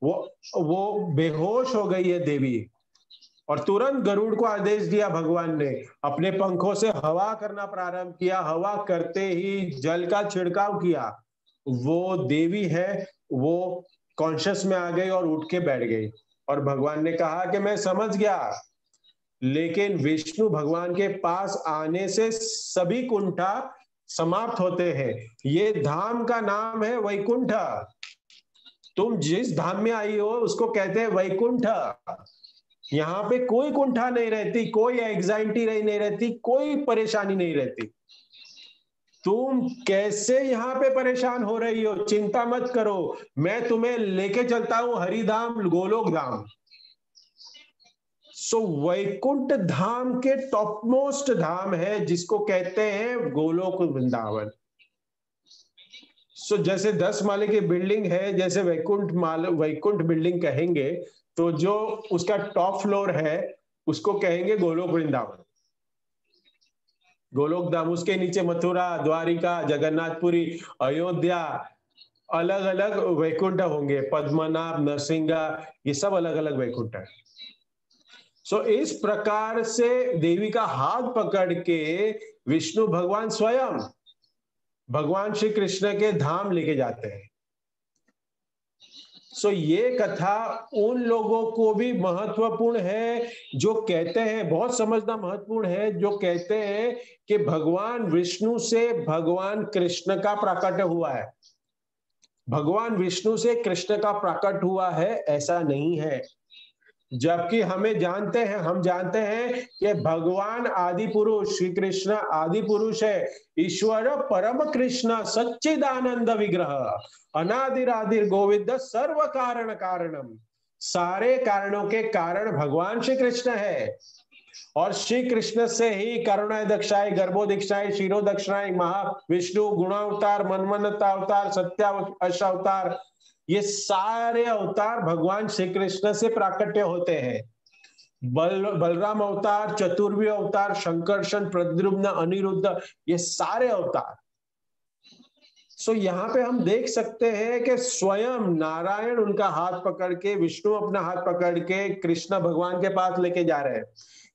वो बेहोश हो गई है देवी, और तुरंत गरुड़ को आदेश दिया भगवान ने, अपने पंखों से हवा करना प्रारंभ किया, हवा करते ही जल का छिड़काव किया, वो देवी है वो कॉन्शियस में आ गई और उठ के बैठ गई। और भगवान ने कहा कि मैं समझ गया, लेकिन विष्णु भगवान के पास आने से सभी कुंठा समाप्त होते हैं, ये धाम का नाम है वैकुंठ, तुम जिस धाम में आई हो उसको कहते हैं वैकुंठ। यहाँ पे कोई कुंठा नहीं रहती, कोई एंग्जाइटी नहीं रहती, कोई परेशानी नहीं रहती। तुम कैसे यहाँ पे परेशान हो रही हो, चिंता मत करो, मैं तुम्हें लेके चलता हूं हरिधाम, गोलोक धाम। सो वैकुंठ धाम के टॉप मोस्ट धाम है जिसको कहते हैं गोलोक वृंदावन। सो जैसे 10 माले की बिल्डिंग है, जैसे वैकुंठ बिल्डिंग कहेंगे, तो जो उसका टॉप फ्लोर है उसको कहेंगे गोलोक वृंदावन, गोलोक धाम। उसके नीचे मथुरा, द्वारिका, जगन्नाथपुरी, अयोध्या, अलग अलग वैकुंठ होंगे, पद्मनाभ, नरसिंगा, ये सब अलग अलग वैकुंठ है। सो इस प्रकार से देवी का हाथ पकड़ के विष्णु भगवान स्वयं भगवान श्री कृष्ण के धाम लेके जाते हैं। सो ये कथा उन लोगों को भी महत्वपूर्ण है जो कहते हैं, बहुत समझना महत्वपूर्ण है, जो कहते हैं कि भगवान विष्णु से भगवान कृष्ण का प्राकट्य हुआ है। भगवान विष्णु से कृष्ण का प्राकट हुआ है ऐसा नहीं है, जबकि हम जानते हैं कि भगवान आदि पुरुष श्री कृष्ण आदि पुरुष है, ईश्वर परम कृष्ण सच्चिदानंद विग्रह अनादिरादिर गोविंद सर्व कारण कारणम, सारे कारणों के कारण भगवान श्री कृष्ण है। और श्री कृष्ण से ही करुणा दक्षाई, गर्भो दीक्षाई, शिरो दक्षिणाई, महाविष्णु गुणावतार, मनमनता अवतार, सत्यावतार, ये सारे अवतार भगवान श्री कृष्ण से प्राकट्य होते हैं। बलराम अवतार, चतुर्वी अवतार, शंकरशन, प्रद्युम्न, अनिरुद्ध, ये सारे अवतार। सो यहाँ पे हम देख सकते हैं कि स्वयं नारायण उनका हाथ पकड़ के, विष्णु अपना हाथ पकड़ के कृष्ण भगवान के पास लेके जा रहे हैं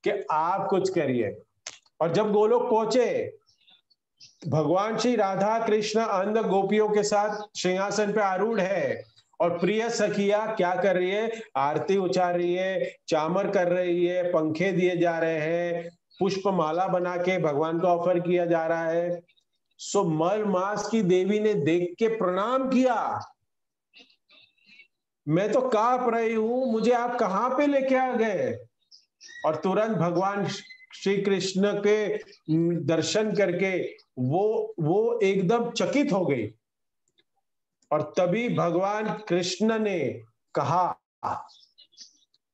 कि आप कुछ करिए। और जब गोलोक पहुंचे, भगवान श्री राधा कृष्ण अंध गोपियों के साथ सिंहासन पे आरूढ़ है, और प्रिय सखिया क्या कर रही है, आरती उचार रही है, चामर कर रही है, पंखे दिए जा रहे हैं, पुष्प माला बना के भगवान को ऑफर किया जा रहा है। सो मल मास की देवी ने देख के प्रणाम किया, मैं तो कांप रही हूं, मुझे आप कहां पे लेके आ गए। और तुरंत भगवान श्री कृष्ण के दर्शन करके वो एकदम चकित हो गई। और तभी भगवान कृष्ण ने कहा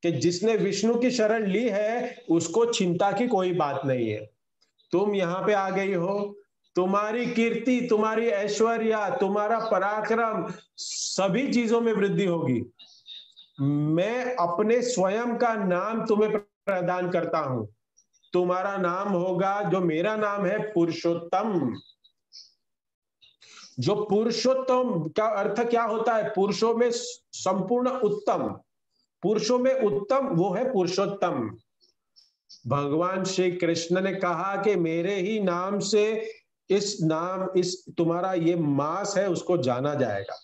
कि जिसने विष्णु की शरण ली है उसको चिंता की कोई बात नहीं है, तुम यहाँ पे आ गई हो, तुम्हारी कीर्ति, तुम्हारी ऐश्वर्या, तुम्हारा पराक्रम, सभी चीजों में वृद्धि होगी। मैं अपने स्वयं का नाम तुम्हें प्रदान करता हूं। तुम्हारा नाम होगा, जो मेरा नाम है, पुरुषोत्तम। जो पुरुषोत्तम का अर्थ क्या होता है? पुरुषों में संपूर्ण उत्तम, पुरुषों में उत्तम वो है पुरुषोत्तम। भगवान श्री कृष्ण ने कहा कि मेरे ही नाम से इस तुम्हारा ये मास है उसको जाना जाएगा।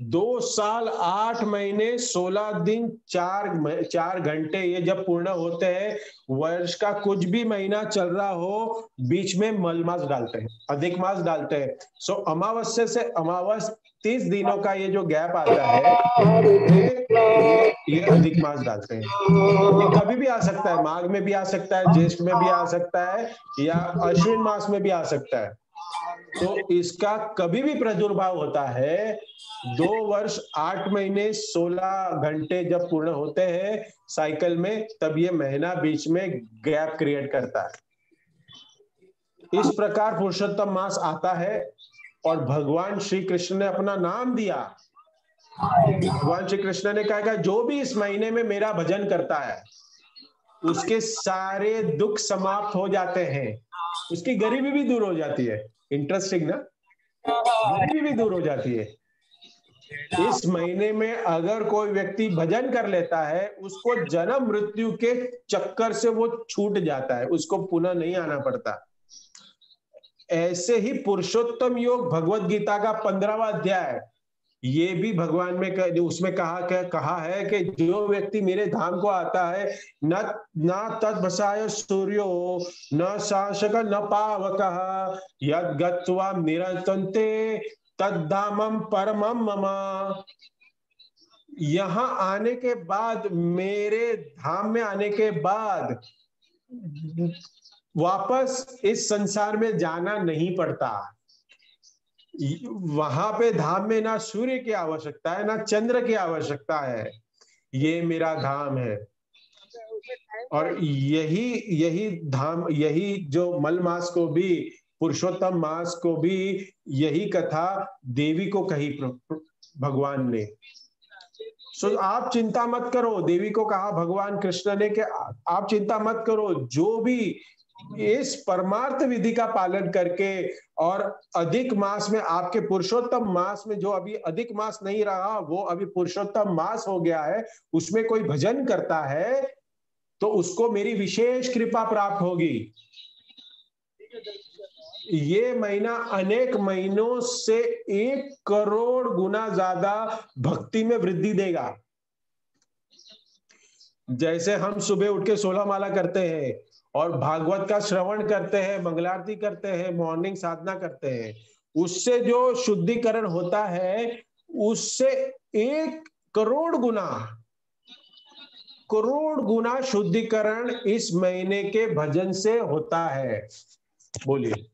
2 साल 8 महीने 16 दिन 4 घंटे ये जब पूर्ण होते हैं, वर्ष का कुछ भी महीना चल रहा हो, बीच में मल मास डालते हैं, अधिक मास डालते हैं। सो अमावस्या से अमावस 30 दिनों का ये जो गैप आता है, ये अधिक मास डालते हैं। ये कभी भी आ सकता है, माघ में भी आ सकता है, ज्येष्ठ में भी आ सकता है, या अश्विन मास में भी आ सकता है। तो इसका कभी भी प्रादुर्भाव होता है। 2 वर्ष 8 महीने 16 घंटे जब पूर्ण होते हैं साइकिल में, तब ये महीना बीच में गैप क्रिएट करता है। इस प्रकार पुरुषोत्तम मास आता है और भगवान श्री कृष्ण ने अपना नाम दिया। भगवान श्री कृष्ण ने कहा जो भी इस महीने में मेरा भजन करता है उसके सारे दुख समाप्त हो जाते हैं, उसकी गरीबी भी दूर हो जाती है। इंटरेस्टिंग ना, गरीबी भी दूर हो जाती है। इस महीने में अगर कोई व्यक्ति भजन कर लेता है, उसको जन्म मृत्यु के चक्कर से वो छूट जाता है, उसको पुनः नहीं आना पड़ता। ऐसे ही पुरुषोत्तम योग भगवत गीता का 15वां अध्याय, ये भी भगवान में उसमें कहा है कि जो व्यक्ति मेरे धाम को आता है, न तद्भसाय सूर्यो न शासक न पावक यद गत्वा निरतन्ते तद्धामम परमम मम। यहां आने के बाद, मेरे धाम में आने के बाद वापस इस संसार में जाना नहीं पड़ता। वहां पे धाम में ना सूर्य की आवश्यकता है, ना चंद्र की आवश्यकता है। ये मेरा धाम है। और यही धाम, यही जो मल मास को भी, पुरुषोत्तम मास को भी यही कथा देवी को कही भगवान ने। सो आप चिंता मत करो, देवी को कहा भगवान कृष्ण ने कि आप चिंता मत करो, जो भी इस परमार्थ विधि का पालन करके और अधिक मास में, आपके पुरुषोत्तम मास में जो अभी अधिक मास नहीं रहा वो अभी पुरुषोत्तम मास हो गया है, उसमें कोई भजन करता है तो उसको मेरी विशेष कृपा प्राप्त होगी। ये महीना अनेक महीनों से 1 करोड़ गुना ज्यादा भक्ति में वृद्धि देगा। जैसे हम सुबह उठ के 16 माला करते हैं और भागवत का श्रवण करते हैं, मंगलारती करते हैं, मॉर्निंग साधना करते हैं, उससे जो शुद्धिकरण होता है उससे 1 करोड़ गुना शुद्धिकरण इस महीने के भजन से होता है। बोलिए।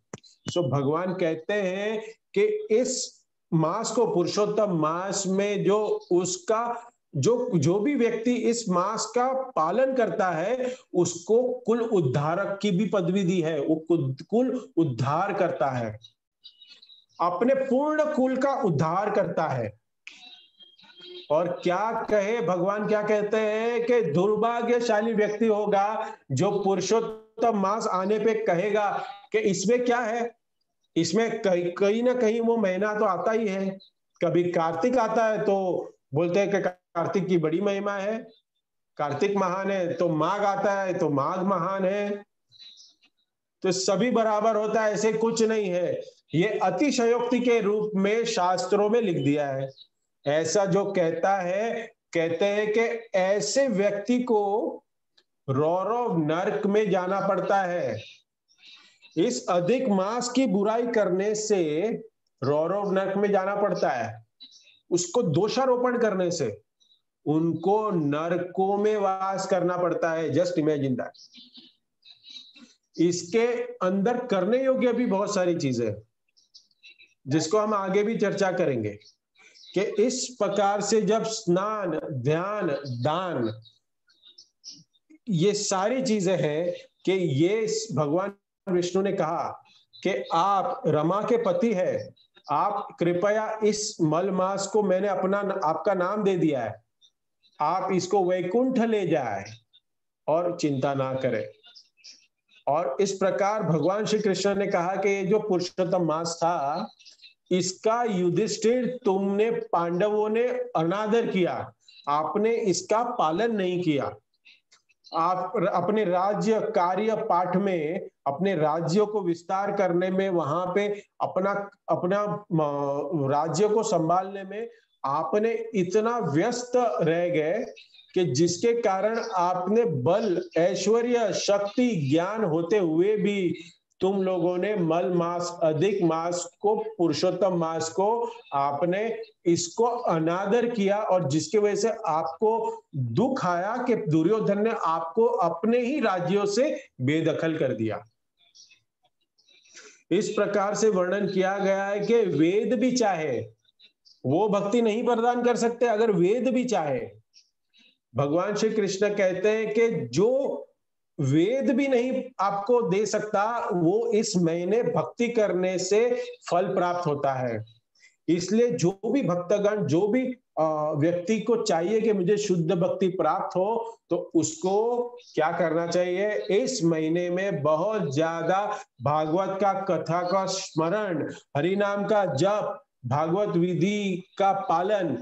सो भगवान कहते हैं कि इस मास को, पुरुषोत्तम मास में जो उसका जो भी व्यक्ति इस मास का पालन करता है उसको कुल उद्धारक की भी पदवी दी है। वो कुल उद्धार करता है, अपने पूर्ण कुल का उद्धार करता है। और क्या कहे भगवान, क्या कहते हैं कि दुर्भाग्यशाली व्यक्ति होगा जो पुरुषोत्तम मास आने पे कहेगा कि इसमें क्या है, इसमें कहीं ना कहीं वो महीना तो आता ही है। कभी कार्तिक आता है तो बोलते हैं कि कार्तिक की बड़ी महिमा है, कार्तिक महान है, तो माघ आता है तो माघ महान है। तो सभी बराबर होता है, ऐसे कुछ नहीं है। ये अतिशयोक्ति के रूप में शास्त्रों में लिख दिया है। ऐसा जो कहता है, कहते हैं कि ऐसे व्यक्ति को रौरव नरक में जाना पड़ता है। इस अधिक मास की बुराई करने से रौरव नरक में जाना पड़ता है, उसको दोषारोपण करने से उनको नरकों में वास करना पड़ता है। Just imagine that. इसके अंदर करने योग्य भी बहुत सारी चीजें हैं जिसको हम आगे भी चर्चा करेंगे कि इस प्रकार से जब स्नान, ध्यान, दान, ये सारी चीजें हैं कि ये भगवान विष्णु ने कहा कि आप रमा के पति है, आप कृपया इस मल मास को, मैंने आपका नाम दे दिया है, आप इसको वैकुंठ ले जाए और चिंता ना करें। और इस प्रकार भगवान श्री कृष्ण ने कहा कि ये जो पुरुषोत्तम मास था, इसका युधिष्ठिर तुमने, पांडवों ने अनादर किया, आपने इसका पालन नहीं किया। आप अपने राज्य कार्य पाठ में, अपने राज्यों को विस्तार करने में, वहां पे अपना अपना राज्य को संभालने में आपने इतना व्यस्त रह गए कि जिसके कारण आपने बल, ऐश्वर्य, शक्ति, ज्ञान होते हुए भी तुम लोगों ने मल मास, अधिक मास को, पुरुषोत्तम मास को आपने इसको अनादर किया, और जिसकी वजह से आपको दुख आया कि दुर्योधन ने आपको अपने ही राज्यों से बेदखल कर दिया। इस प्रकार से वर्णन किया गया है कि वेद भी चाहे वो भक्ति नहीं प्रदान कर सकते। अगर वेद भी चाहे, भगवान श्री कृष्ण कहते हैं कि जो वेद भी नहीं आपको दे सकता, वो इस महीने भक्ति करने से फल प्राप्त होता है। इसलिए जो भी भक्तगण, जो भी व्यक्ति को चाहिए कि मुझे शुद्ध भक्ति प्राप्त हो, तो उसको क्या करना चाहिए? इस महीने में बहुत ज्यादा भागवत का कथा का स्मरण, हरि नाम का जप, भागवत विधि का पालन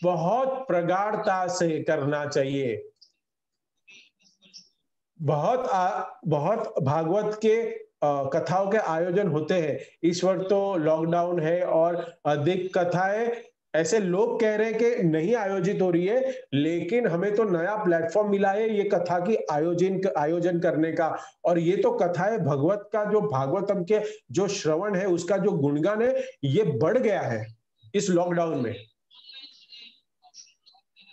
बहुत प्रगाढ़ता से करना चाहिए। बहुत भागवत के कथाओं के आयोजन होते हैं। इस वक्त तो लॉकडाउन है और अधिक कथाएं, ऐसे लोग कह रहे हैं कि नहीं आयोजित हो रही है, लेकिन हमें तो नया प्लेटफॉर्म मिला है ये कथा की आयोजन करने का। और ये तो कथा है भगवत का, जो भागवतम के जो श्रवण है, उसका जो गुणगान है, ये बढ़ गया है इस लॉकडाउन में।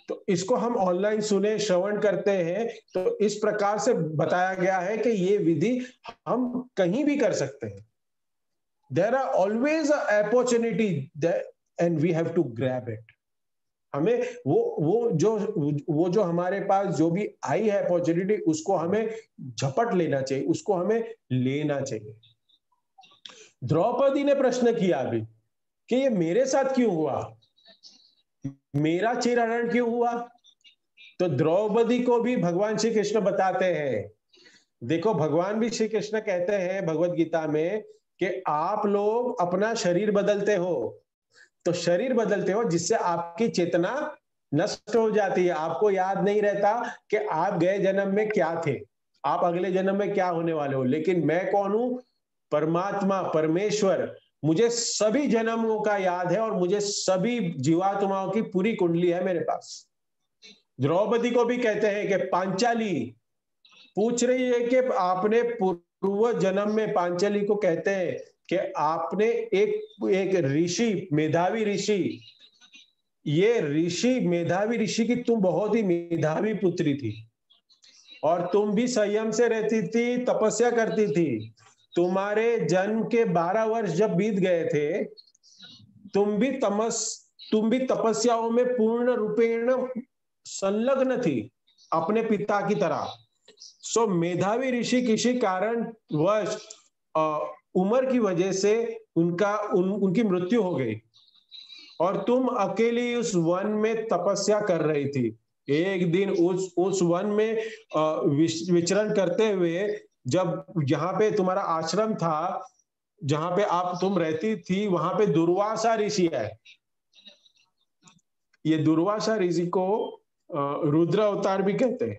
तो इसको हम ऑनलाइन सुने, श्रवण करते हैं, तो इस प्रकार से बताया गया है कि ये विधि हम कहीं भी कर सकते हैं। There are always a opportunity and we have to grab it. हमें वो जो हमारे पास जो भी आई है अपॉर्चुनिटी, उसको हमें झपट लेना चाहिए, उसको हमें लेना चाहिए। द्रौपदी ने प्रश्न किया अभी कि ये मेरे साथ क्यों हुआ, मेरा चीरहरण क्यों हुआ? तो द्रौपदी को भी भगवान श्री कृष्ण बताते हैं। देखो, भगवान भी श्री कृष्ण कहते हैं भगवत गीता में कि आप लोग अपना शरीर बदलते हो, तो शरीर बदलते हो जिससे आपकी चेतना नष्ट हो जाती है। आपको याद नहीं रहता कि आप गए जन्म में क्या थे, आप अगले जन्म में क्या होने वाले हो। लेकिन मैं कौन हूं? परमात्मा, परमेश्वर। मुझे सभी जन्मों का याद है और मुझे सभी जीवात्माओं की पूरी कुंडली है मेरे पास। द्रौपदी को भी कहते हैं कि पांचाली पूछ रही है कि आपने पूर्व जन्म में, पांचाली को कहते हैं कि आपने एक ऋषि, मेधावी ऋषि, ये ऋषि, मेधावी ऋषि की तुम बहुत ही मेधावी पुत्री थी, और तुम भी संयम से रहती थी, तपस्या करती थी। तुम्हारे जन्म के 12 वर्ष जब बीत गए थे, तुम भी तपस्याओं में पूर्ण रूपेण संलग्न थी अपने पिता की तरह। सो मेधावी ऋषि किसी कारण वश उम्र की वजह से उनकी मृत्यु हो गई, और तुम अकेली उस वन में तपस्या कर रही थी। एक दिन उस वन में विचरण करते हुए, जब यहाँ पे तुम्हारा आश्रम था, जहां पे तुम रहती थी, वहां पे दुर्वासा ऋषि है। ये दुर्वासा ऋषि को रुद्र अवतार भी कहते हैं।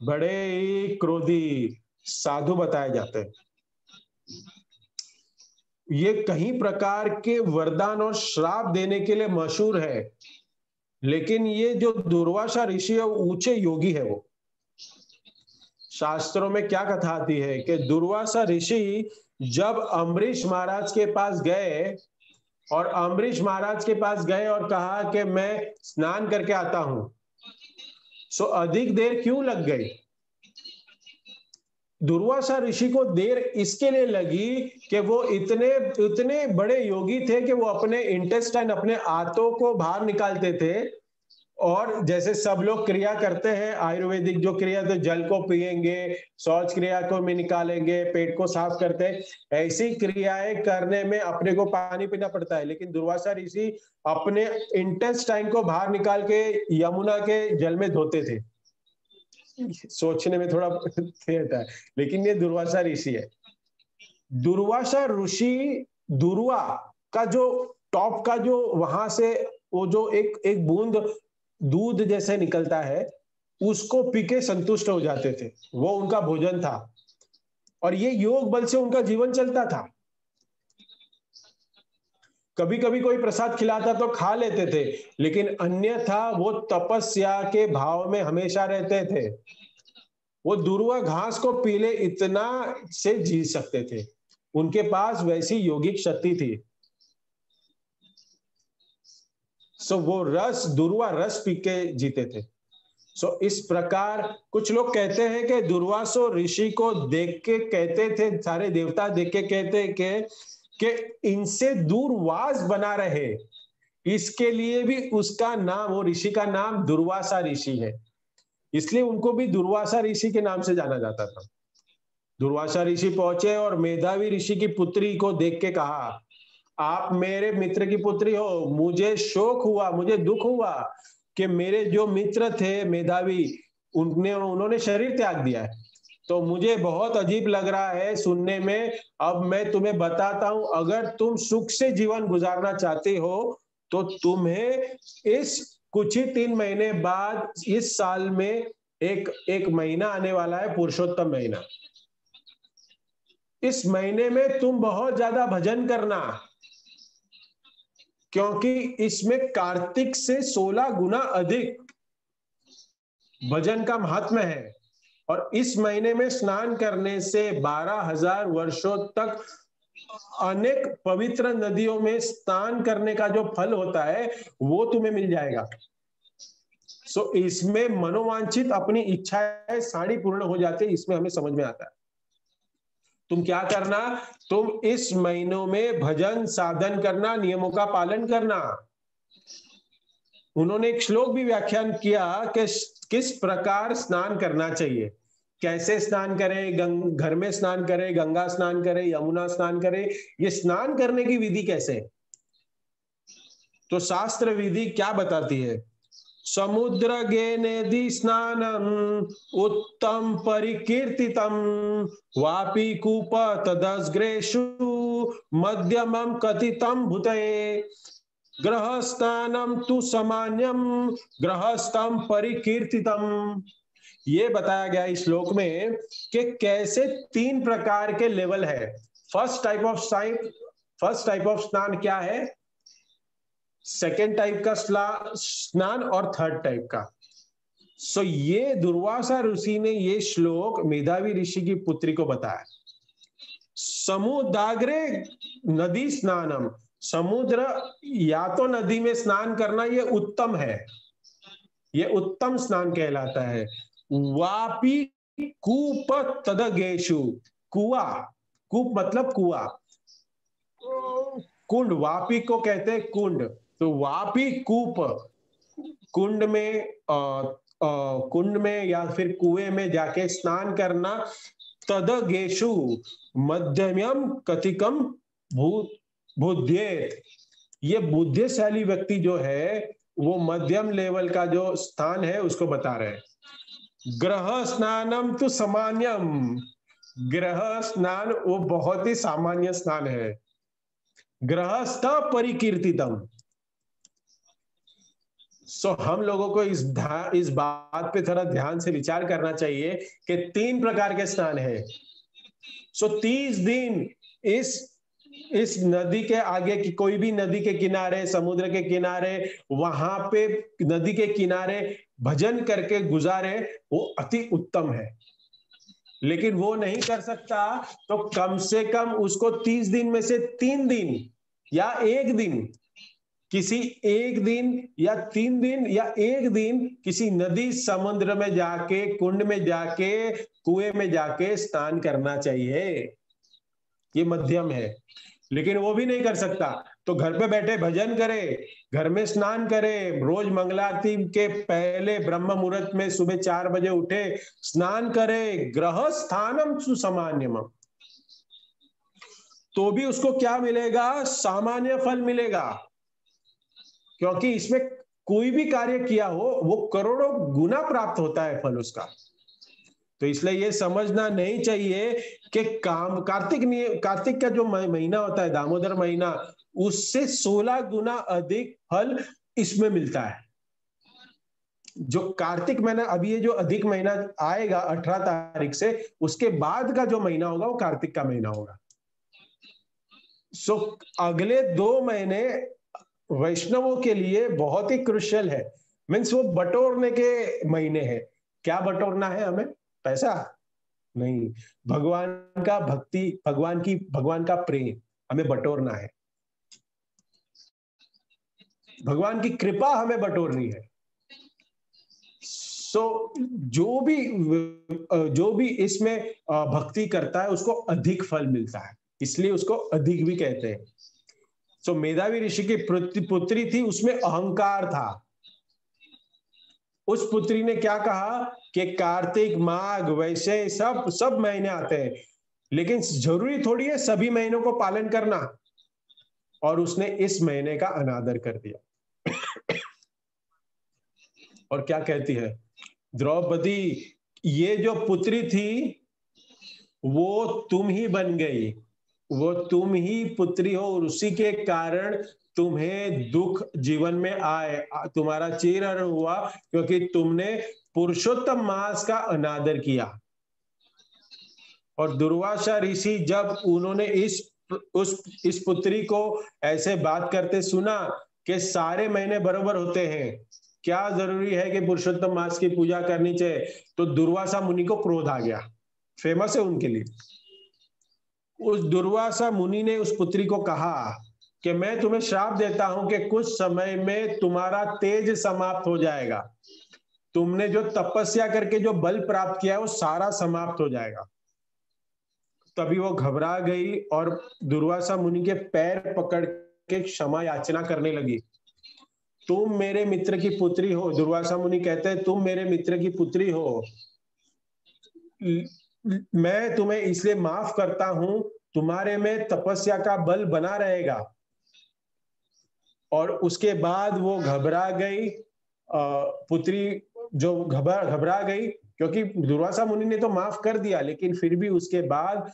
बड़े ही क्रोधी साधु बताए जाते हैं। ये कई प्रकार के वरदान और श्राप देने के लिए मशहूर है, लेकिन ये जो दुर्वासा ऋषि है, ऊंचे योगी है। वो शास्त्रों में क्या कथा आती है कि दुर्वासा ऋषि जब अम्बरीश महाराज के पास गए, और अम्बरीश महाराज के पास गए और कहा कि मैं स्नान करके आता हूं, सो अधिक देर क्यों लग गई? दुर्वासा ऋषि को देर इसके लिए लगी कि वो इतने बड़े योगी थे कि वो अपने इंटेस्टाइन, अपने आंतों को बाहर निकालते थे, और जैसे सब लोग क्रिया करते हैं आयुर्वेदिक जो क्रिया, तो जल को पिएंगे, शौच क्रिया को में निकालेंगे, पेट को साफ करते हैं, ऐसी क्रियाएं करने में अपने को पानी पीना पड़ता है। लेकिन दुर्वासा ऋषि अपने इंटेस्टाइन को बाहर निकाल के यमुना के जल में धोते थे। सोचने में थोड़ा था, लेकिन ये दुर्वासा ऋषि है। दुर्वासा ऋषि, दुर्वा का जो टॉप का जो वहां से वो जो एक बूंद दूध जैसे निकलता है, उसको पी के संतुष्ट हो जाते थे, वो उनका भोजन था। और ये योग बल से उनका जीवन चलता था। कभी कभी कोई प्रसाद खिलाता तो खा लेते थे, लेकिन अन्यथा वो तपस्या के भाव में हमेशा रहते थे। वो दुर्वा घास को पी ले इतना से जी सकते थे, उनके पास वैसी योगिक शक्ति थी। सो वो रस, दुर्वा रस पी के जीते थे। सो इस प्रकार कुछ लोग कहते हैं कि दुर्वासो ऋषि को देख के कहते थे, सारे देवता देख के कहते कि इनसे दूर वास बना रहे, इसके लिए भी उसका नाम, वो ऋषि का नाम दुर्वासा ऋषि है, इसलिए उनको भी दुर्वासा ऋषि के नाम से जाना जाता था। दुर्वासा ऋषि पहुंचे और मेधावी ऋषि की पुत्री को देख के कहा, आप मेरे मित्र की पुत्री हो, मुझे शोक हुआ, मुझे दुख हुआ कि मेरे जो मित्र थे मेधावी, उन्होंने शरीर त्याग दिया है। तो मुझे बहुत अजीब लग रहा है सुनने में। अब मैं तुम्हें बताता हूं, अगर तुम सुख से जीवन गुजारना चाहते हो तो तुम्हें इस कुछ ही 3 महीने बाद, इस साल में एक महीना आने वाला है, पुरुषोत्तम महीना। इस महीने में तुम बहुत ज्यादा भजन करना, क्योंकि इसमें कार्तिक से 16 गुना अधिक भजन का महात्म्य है। और इस महीने में स्नान करने से 12,000 वर्षों तक अनेक पवित्र नदियों में स्नान करने का जो फल होता है वो तुम्हें मिल जाएगा। सो इसमें मनोवांछित अपनी इच्छाएं सारी पूर्ण हो जाती है, इसमें हमें समझ में आता है। तुम क्या करना, तुम इस महीनों में भजन साधन करना, नियमों का पालन करना। उन्होंने एक श्लोक भी व्याख्यान किया कि किस प्रकार स्नान करना चाहिए, कैसे स्नान करें, घर में स्नान करें, गंगा स्नान करें, यमुना स्नान करें, ये स्नान करने की विधि कैसे। तो शास्त्र विधि क्या बताती है, समुद्र गेनेदि स्नानम उत्तम परिकीर्तितम वापी कूप तदस्ग्रेषु मध्यमम कथितम भूतये ग्रह स्नानम तु सामान्यम गृहस्थम परिकीर्तितम। ये बताया गया इस श्लोक में कि कैसे 3 प्रकार के लेवल है। फर्स्ट टाइप ऑफ स्नान क्या है, सेकेंड टाइप का स्नान और थर्ड टाइप का। सो ये दुर्वासा ऋषि ने ये श्लोक मेधावी ऋषि की पुत्री को बताया। समुद्राग्रे नदी स्नानम, समुद्र या तो नदी में स्नान करना ये उत्तम है, ये उत्तम स्नान कहलाता है। वापी कूप तदगेशु, कुआ, कूप मतलब कुआ, कुंड, वापी को कहते हैं कुंड। तो वापी कूप, कुंड में या फिर कुएं में जाके स्नान करना। तदगेशु मध्यमम कथिकम बुद्धेत, ये बुद्धिशाली व्यक्ति जो है वो मध्यम लेवल का जो स्थान है उसको बता रहे हैं। ग्रह स्नानम तो सामान्यम, ग्रह स्नान वो बहुत ही सामान्य स्नान है। गृहस्थ परिकीर्तितम। सो हम लोगों को इस बात पे थोड़ा ध्यान से विचार करना चाहिए कि 3 प्रकार के स्नान है। सो 30 दिन इस नदी के आगे की, कोई भी नदी के किनारे, समुद्र के किनारे, वहां पे नदी के किनारे भजन करके गुजारे, वो अति उत्तम है। लेकिन वो नहीं कर सकता तो कम से कम उसको 30 दिन में से 3 दिन या 1 दिन, किसी 1 दिन या 3 दिन या 1 दिन किसी नदी समुद्र में जाके, कुंड में जाके, कुएं में जाके स्नान करना चाहिए। ये मध्यम है। लेकिन वो भी नहीं कर सकता। तो घर पे बैठे भजन करे, घर में स्नान करे, रोज मंगलारती के पहले ब्रह्म मुहूर्त में सुबह 4 बजे उठे, स्नान करे, ग्रह स्थानम सुसामान्यम, तो भी उसको क्या मिलेगा? सामान्य फल मिलेगा। क्योंकि इसमें कोई भी कार्य किया हो वो करोड़ों गुना प्राप्त होता है फल उसका। तो इसलिए ये समझना नहीं चाहिए कि कार्तिक का जो महीना होता है, दामोदर महीना, उससे 16 गुना अधिक फल इसमें मिलता है। जो कार्तिक महीना, अभी ये जो अधिक महीना आएगा 18 तारीख से, उसके बाद का जो महीना होगा वो कार्तिक का महीना होगा। सो अगले 2 महीने वैष्णवों के लिए बहुत ही क्रुशियल है। मीन्स वो बटोरने के महीने हैं। क्या बटोरना है हमें? पैसा नहीं, भगवान का भक्ति, भगवान का प्रेम हमें बटोरना है। भगवान की कृपा हमें बटोरनी है। सो जो भी इसमें भक्ति करता है उसको अधिक फल मिलता है, इसलिए उसको अधिक भी कहते हैं। सो मेधावी ऋषि की पुत्री थी, उसमें अहंकार था। उस पुत्री ने क्या कहा कि कार्तिक, माघ, वैसे सब महीने आते हैं, लेकिन जरूरी थोड़ी है सभी महीनों को पालन करना। और उसने इस महीने का अनादर कर दिया। और क्या कहती है द्रौपदी, ये जो पुत्री थी वो तुम ही बन गई, वो तुम ही पुत्री हो, और उसी के कारण तुम्हें दुख जीवन में आए, तुम्हारा चीरहरण हुआ, क्योंकि तुमने पुरुषोत्तम मास का अनादर किया। और दुर्वासा ऋषि जब उन्होंने इस पुत्री को ऐसे बात करते सुना कि सारे महीने बराबर होते हैं, क्या जरूरी है कि पुरुषोत्तम मास की पूजा करनी चाहिए, तो दुर्वासा मुनि को क्रोध आ गया। फेमस है उनके लिए। उस दुर्वासा मुनि ने उस पुत्री को कहा कि मैं तुम्हें श्राप देता हूं कि कुछ समय में तुम्हारा तेज समाप्त हो जाएगा, तुमने जो तपस्या करके जो बल प्राप्त किया है वो सारा समाप्त हो जाएगा। तभी वो घबरा गई और दुर्वासा मुनि के पैर पकड़ के क्षमा याचना करने लगी। तुम मेरे मित्र की पुत्री हो, दुर्वासा मुनि कहते हैं तुम मेरे मित्र की पुत्री हो, मैं तुम्हें इसलिए माफ करता हूं, तुम्हारे में तपस्या का बल बना रहेगा। और उसके बाद वो घबरा गई, पुत्री जो घबरा गई, क्योंकि दुर्वासा मुनि ने तो माफ कर दिया, लेकिन फिर भी उसके बाद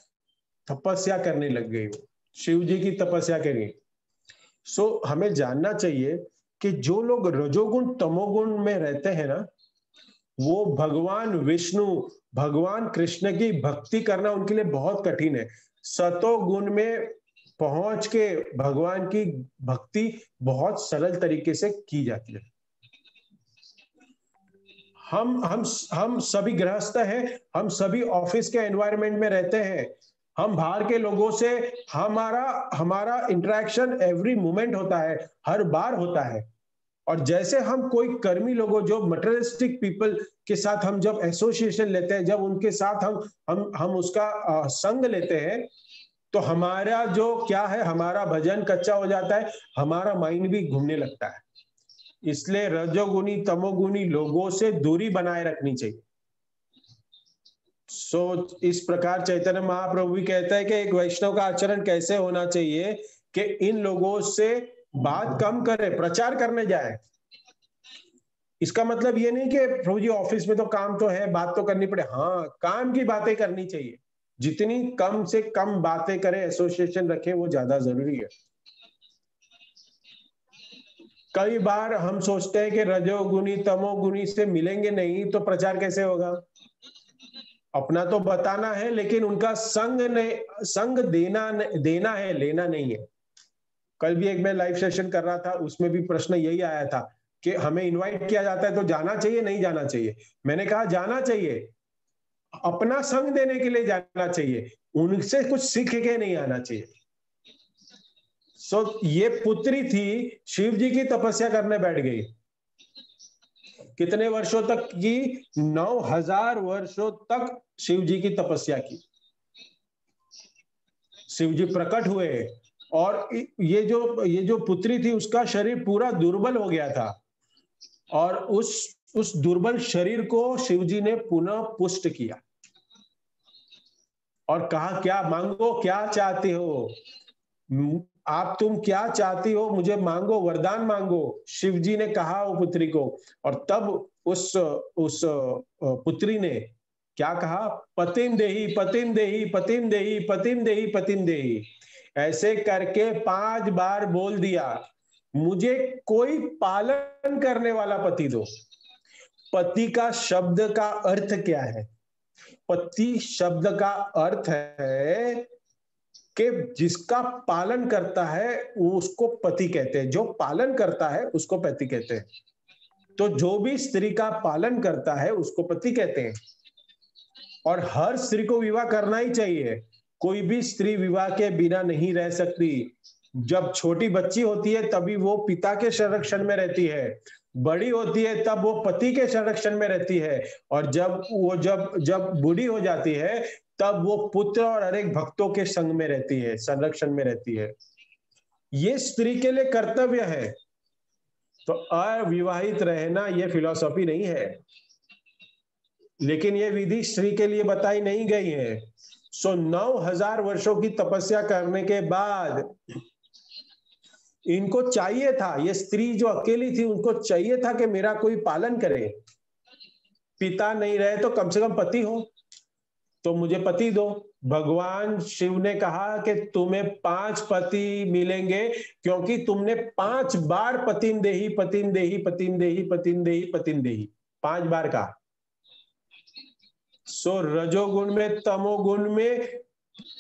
तपस्या करने लग गई, वो शिव जी की तपस्या करी। सो हमें जानना चाहिए कि जो लोग रजोगुण तमोगुण में रहते हैं ना, वो भगवान विष्णु, भगवान कृष्ण की भक्ति करना उनके लिए बहुत कठिन है। सतोगुण में पहुंच के भगवान की भक्ति बहुत सरल तरीके से की जाती है। हम सभी गृहस्थ हैं, हम सभी ऑफिस के एनवायरनमेंट में रहते हैं, हम बाहर के लोगों से हमारा इंटरेक्शन एवरी मोमेंट होता है, हर बार होता है। और जैसे हम कोई कर्मी लोगों, जो मटेरियलिस्टिक पीपल के साथ हम जब एसोसिएशन लेते हैं, जब उनके साथ हम उसका संग लेते हैं, तो हमारा जो क्या है, हमारा भजन कच्चा हो जाता है, हमारा माइंड भी घूमने लगता है। इसलिए रजोगुनी तमोगुनी लोगों से दूरी बनाए रखनी चाहिए। इस प्रकार चैतन्य महाप्रभु भी कहता है कि एक वैष्णव का आचरण कैसे होना चाहिए कि इन लोगों से बात कम करे, प्रचार करने जाए। इसका मतलब ये नहीं कि प्रभु जी ऑफिस में तो काम तो है, बात तो करनी पड़े, हाँ काम की बातें करनी चाहिए, जितनी कम से कम बातें करें, एसोसिएशन रखें, वो ज्यादा जरूरी है। कई बार हम सोचते हैं कि रजोगुनी तमोगुनी से मिलेंगे नहीं तो प्रचार कैसे होगा। अपना तो बताना है, लेकिन उनका संग देना है, लेना नहीं है। कल भी एक मैं लाइव सेशन कर रहा था, उसमें भी प्रश्न यही आया था कि हमें इनवाइट किया जाता है तो जाना चाहिए नहीं जाना चाहिए। मैंने कहा जाना चाहिए, अपना संग देने के लिए जाना चाहिए, उनसे कुछ सीख के नहीं आना चाहिए। ये पुत्री थी, शिव जी की तपस्या करने बैठ गई। कितने वर्षों तक की? 9000 वर्षों तक शिव जी की तपस्या की। शिव जी प्रकट हुए, और ये जो पुत्री थी उसका शरीर पूरा दुर्बल हो गया था, और उस दुर्बल शरीर को शिवजी ने पुनः पुष्ट किया और कहा, क्या मांगो, क्या चाहते हो आप, तुम क्या चाहती हो, मुझे मांगो, वरदान मांगो। शिवजी ने कहा वो पुत्री को, और तब उस पुत्री ने क्या कहा, पतिम देही, पतिम देही, पतिम देही, पतिम देही, पतिम देही। ऐसे करके 5 बार बोल दिया, मुझे कोई पालन करने वाला पति दो। पति का शब्द का अर्थ क्या है? पति शब्द का अर्थ है कि जिसका पालन करता है उसको पति कहते हैं, जो पालन करता है उसको पति कहते हैं। तो जो भी स्त्री का पालन करता है उसको पति कहते हैं, और हर स्त्री को विवाह करना ही चाहिए। कोई भी स्त्री विवाह के बिना नहीं रह सकती। जब छोटी बच्ची होती है तभी वो पिता के संरक्षण में रहती है, बड़ी होती है तब वो पति के संरक्षण में रहती है, और जब बूढ़ी हो जाती है तब वो पुत्र और अनेक भक्तों के संग में रहती है, संरक्षण में रहती है। ये स्त्री के लिए कर्तव्य है। तो अविवाहित रहना ये फिलॉसफी नहीं है, लेकिन ये विधि स्त्री के लिए बताई नहीं गई है। 9000 वर्षों की तपस्या करने के बाद इनको चाहिए था, ये स्त्री जो अकेली थी उनको चाहिए था कि मेरा कोई पालन करे। पिता नहीं रहे तो कम से कम पति हो, तो मुझे पति दो। भगवान शिव ने कहा कि तुम्हें 5 पति मिलेंगे, क्योंकि तुमने 5 बार पतिम देही, पतिम देही, पतिम देही, पतिम देही, पतिम देही 5 बार कहा। सो रजोगुण में, तमोगुण में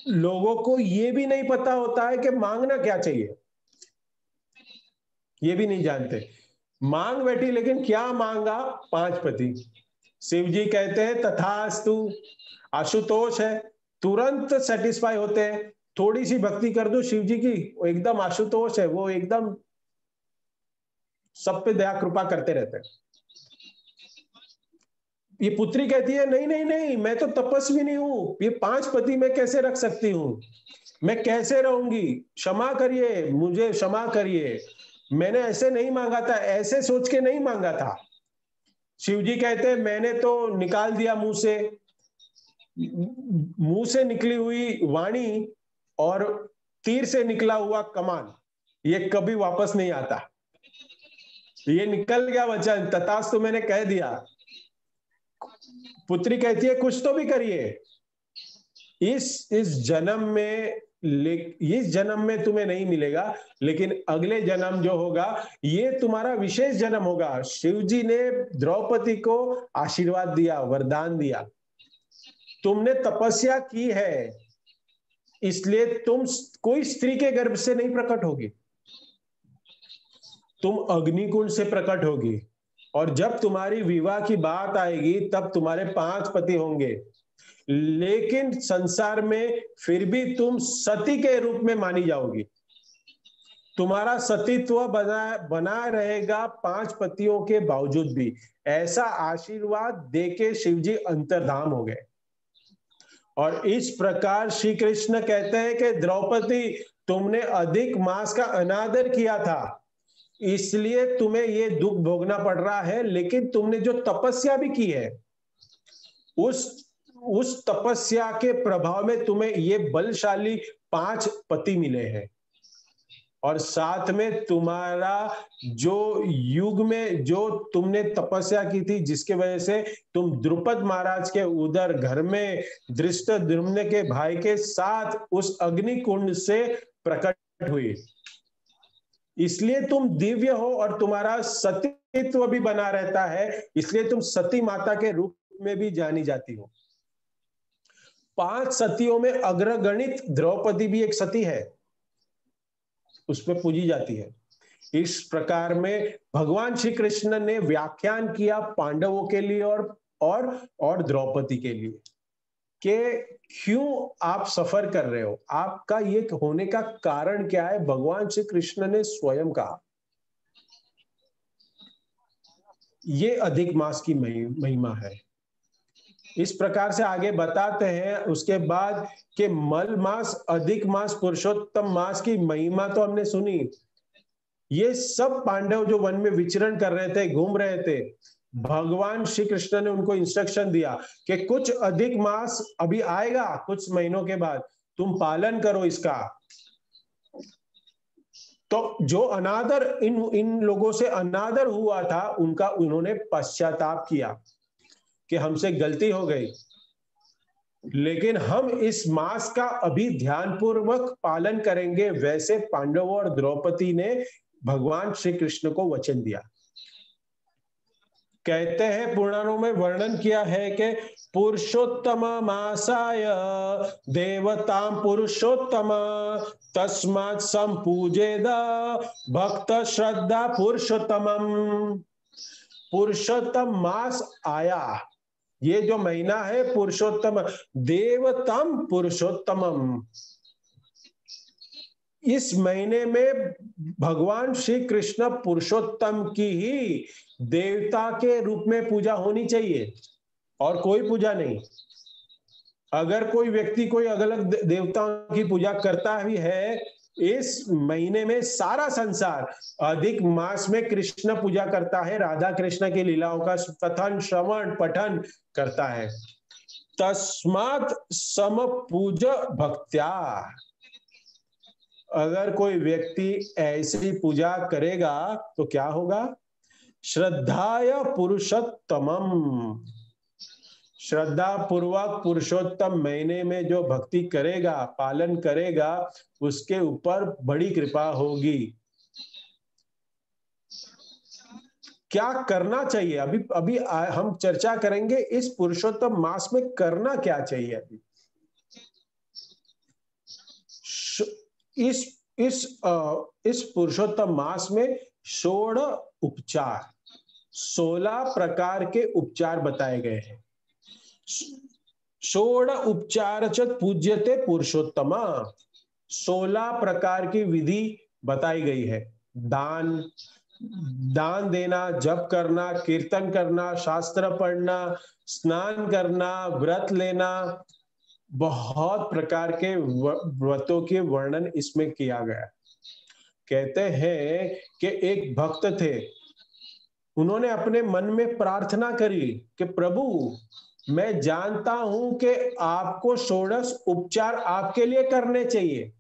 लोगों को ये भी नहीं पता होता है कि मांगना क्या चाहिए, ये भी नहीं जानते। मांग बैठी, लेकिन क्या मांगा? 5 पति। शिव जी कहते हैं तथास्तु। आशुतोष है, तुरंत सेटिस्फाई होते हैं। थोड़ी सी भक्ति कर दो शिव जी की, वो एकदम आशुतोष है, वो एकदम सब पे दया कृपा करते रहते हैं। ये पुत्री कहती है, नहीं नहीं नहीं, मैं तो तपस्वी नहीं हूं, ये 5 पति मैं कैसे रख सकती हूं, मैं कैसे रहूंगी, क्षमा करिए, मुझे क्षमा करिए, मैंने ऐसे नहीं मांगा था, ऐसे सोच के नहीं मांगा था। शिव जी कहते हैं, मैंने तो निकाल दिया मुंह से निकली हुई वाणी और तीर से निकला हुआ कमान, ये कभी वापस नहीं आता। ये निकल गया वचन, तथास्तु मैंने कह दिया। पुत्री कहती है, कुछ तो भी करिए। इस जन्म में तुम्हें नहीं मिलेगा, लेकिन अगले जन्म जो होगा ये तुम्हारा विशेष जन्म होगा। शिव जी ने द्रौपदी को आशीर्वाद दिया, वरदान दिया, तुमने तपस्या की है, इसलिए तुम कोई स्त्री के गर्भ से नहीं प्रकट होगी, तुम अग्निकुंड से प्रकट होगी। और जब तुम्हारी विवाह की बात आएगी तब तुम्हारे 5 पति होंगे, लेकिन संसार में फिर भी तुम सती के रूप में मानी जाओगी। तुम्हारा सतीत्व बना रहेगा 5 पतियों के बावजूद भी। ऐसा आशीर्वाद देके शिवजी अंतर्धाम हो गए। और इस प्रकार श्री कृष्ण कहते हैं कि द्रौपदी, तुमने अधिक मास का अनादर किया था, इसलिए तुम्हें ये दुख भोगना पड़ रहा है, लेकिन तुमने जो तपस्या भी की है उस तपस्या के प्रभाव में तुम्हें ये बलशाली 5 पति मिले हैं। और साथ में तुम्हारा जो युग में जो तुमने तपस्या की थी, जिसके वजह से तुम द्रुपद महाराज के उधर घर में धृष्टद्युम्न के भाई के साथ उस अग्निकुंड से प्रकट हुई, इसलिए तुम दिव्य हो और तुम्हारा सतीत्व भी बना रहता है, इसलिए तुम सती माता के रूप में भी जानी जाती हो। 5 सतियों में अग्रगणित द्रौपदी भी एक सती है, उसमें पूजी जाती है। इस प्रकार में भगवान श्री कृष्ण ने व्याख्यान किया पांडवों के लिए और द्रौपदी के लिए कि क्यों आप सफर कर रहे हो, आपका ये होने का कारण क्या है। भगवान श्री कृष्ण ने स्वयं कहा। ये अधिक मास की महिमा है। इस प्रकार से आगे बताते हैं उसके बाद कि मल मास, अधिक मास, पुरुषोत्तम मास की महिमा तो हमने सुनी। ये सब पांडव जो वन में विचरण कर रहे थे, घूम रहे थे, भगवान श्री कृष्ण ने उनको इंस्ट्रक्शन दिया कि कुछ अधिक मास अभी आएगा, कुछ महीनों के बाद तुम पालन करो इसका। तो जो अनादर इन लोगों से अनादर हुआ था, उनका उन्होंने पश्चाताप किया कि हमसे गलती हो गई, लेकिन हम इस मास का अभी ध्यानपूर्वक पालन करेंगे। वैसे पांडवों और द्रौपदी ने भगवान श्री कृष्ण को वचन दिया। कहते हैं पुराणों में वर्णन किया है कि पुरुषोत्तम मासाय देवताम पुरुषोत्तम तस्मात् संपूजेद भक्त श्रद्धा पुरुषोत्तमम। पुरुषोत्तम मास आया, ये जो महीना है पुरुषोत्तम, देवतम पुरुषोत्तमम। इस महीने में भगवान श्री कृष्ण पुरुषोत्तम की ही देवता के रूप में पूजा होनी चाहिए और कोई पूजा नहीं। अगर कोई व्यक्ति कोई अलग अलग देवताओं की पूजा करता भी है, इस महीने में सारा संसार अधिक मास में कृष्ण पूजा करता है, राधा कृष्ण की लीलाओं का कथन श्रवण पठन करता है। तस्मात् सम पूज भक्त्या। अगर कोई व्यक्ति ऐसी पूजा करेगा तो क्या होगा? श्रद्धाय पुरुषोत्तमम। श्रद्धा पूर्वक पुरुषोत्तम महीने में जो भक्ति करेगा, पालन करेगा, उसके ऊपर बड़ी कृपा होगी। क्या करना चाहिए? अभी हम चर्चा करेंगे इस पुरुषोत्तम मास में करना क्या चाहिए। अभी इस पुरुषोत्तम मास में 16 उपचार, 16 प्रकार के उपचार बताए गए हैं। 16 उपचार च पूज्यते पुरुषोत्तम। 16 प्रकार की विधि बताई गई है। दान देना, जप करना, कीर्तन करना, शास्त्र पढ़ना, स्नान करना, व्रत लेना, बहुत प्रकार के व्रतों के वर्णन इसमें किया गया। कहते हैं कि एक भक्त थे, उन्होंने अपने मन में प्रार्थना करी कि प्रभु, मैं जानता हूं कि आपको 16 उपचार आपके लिए करने चाहिए,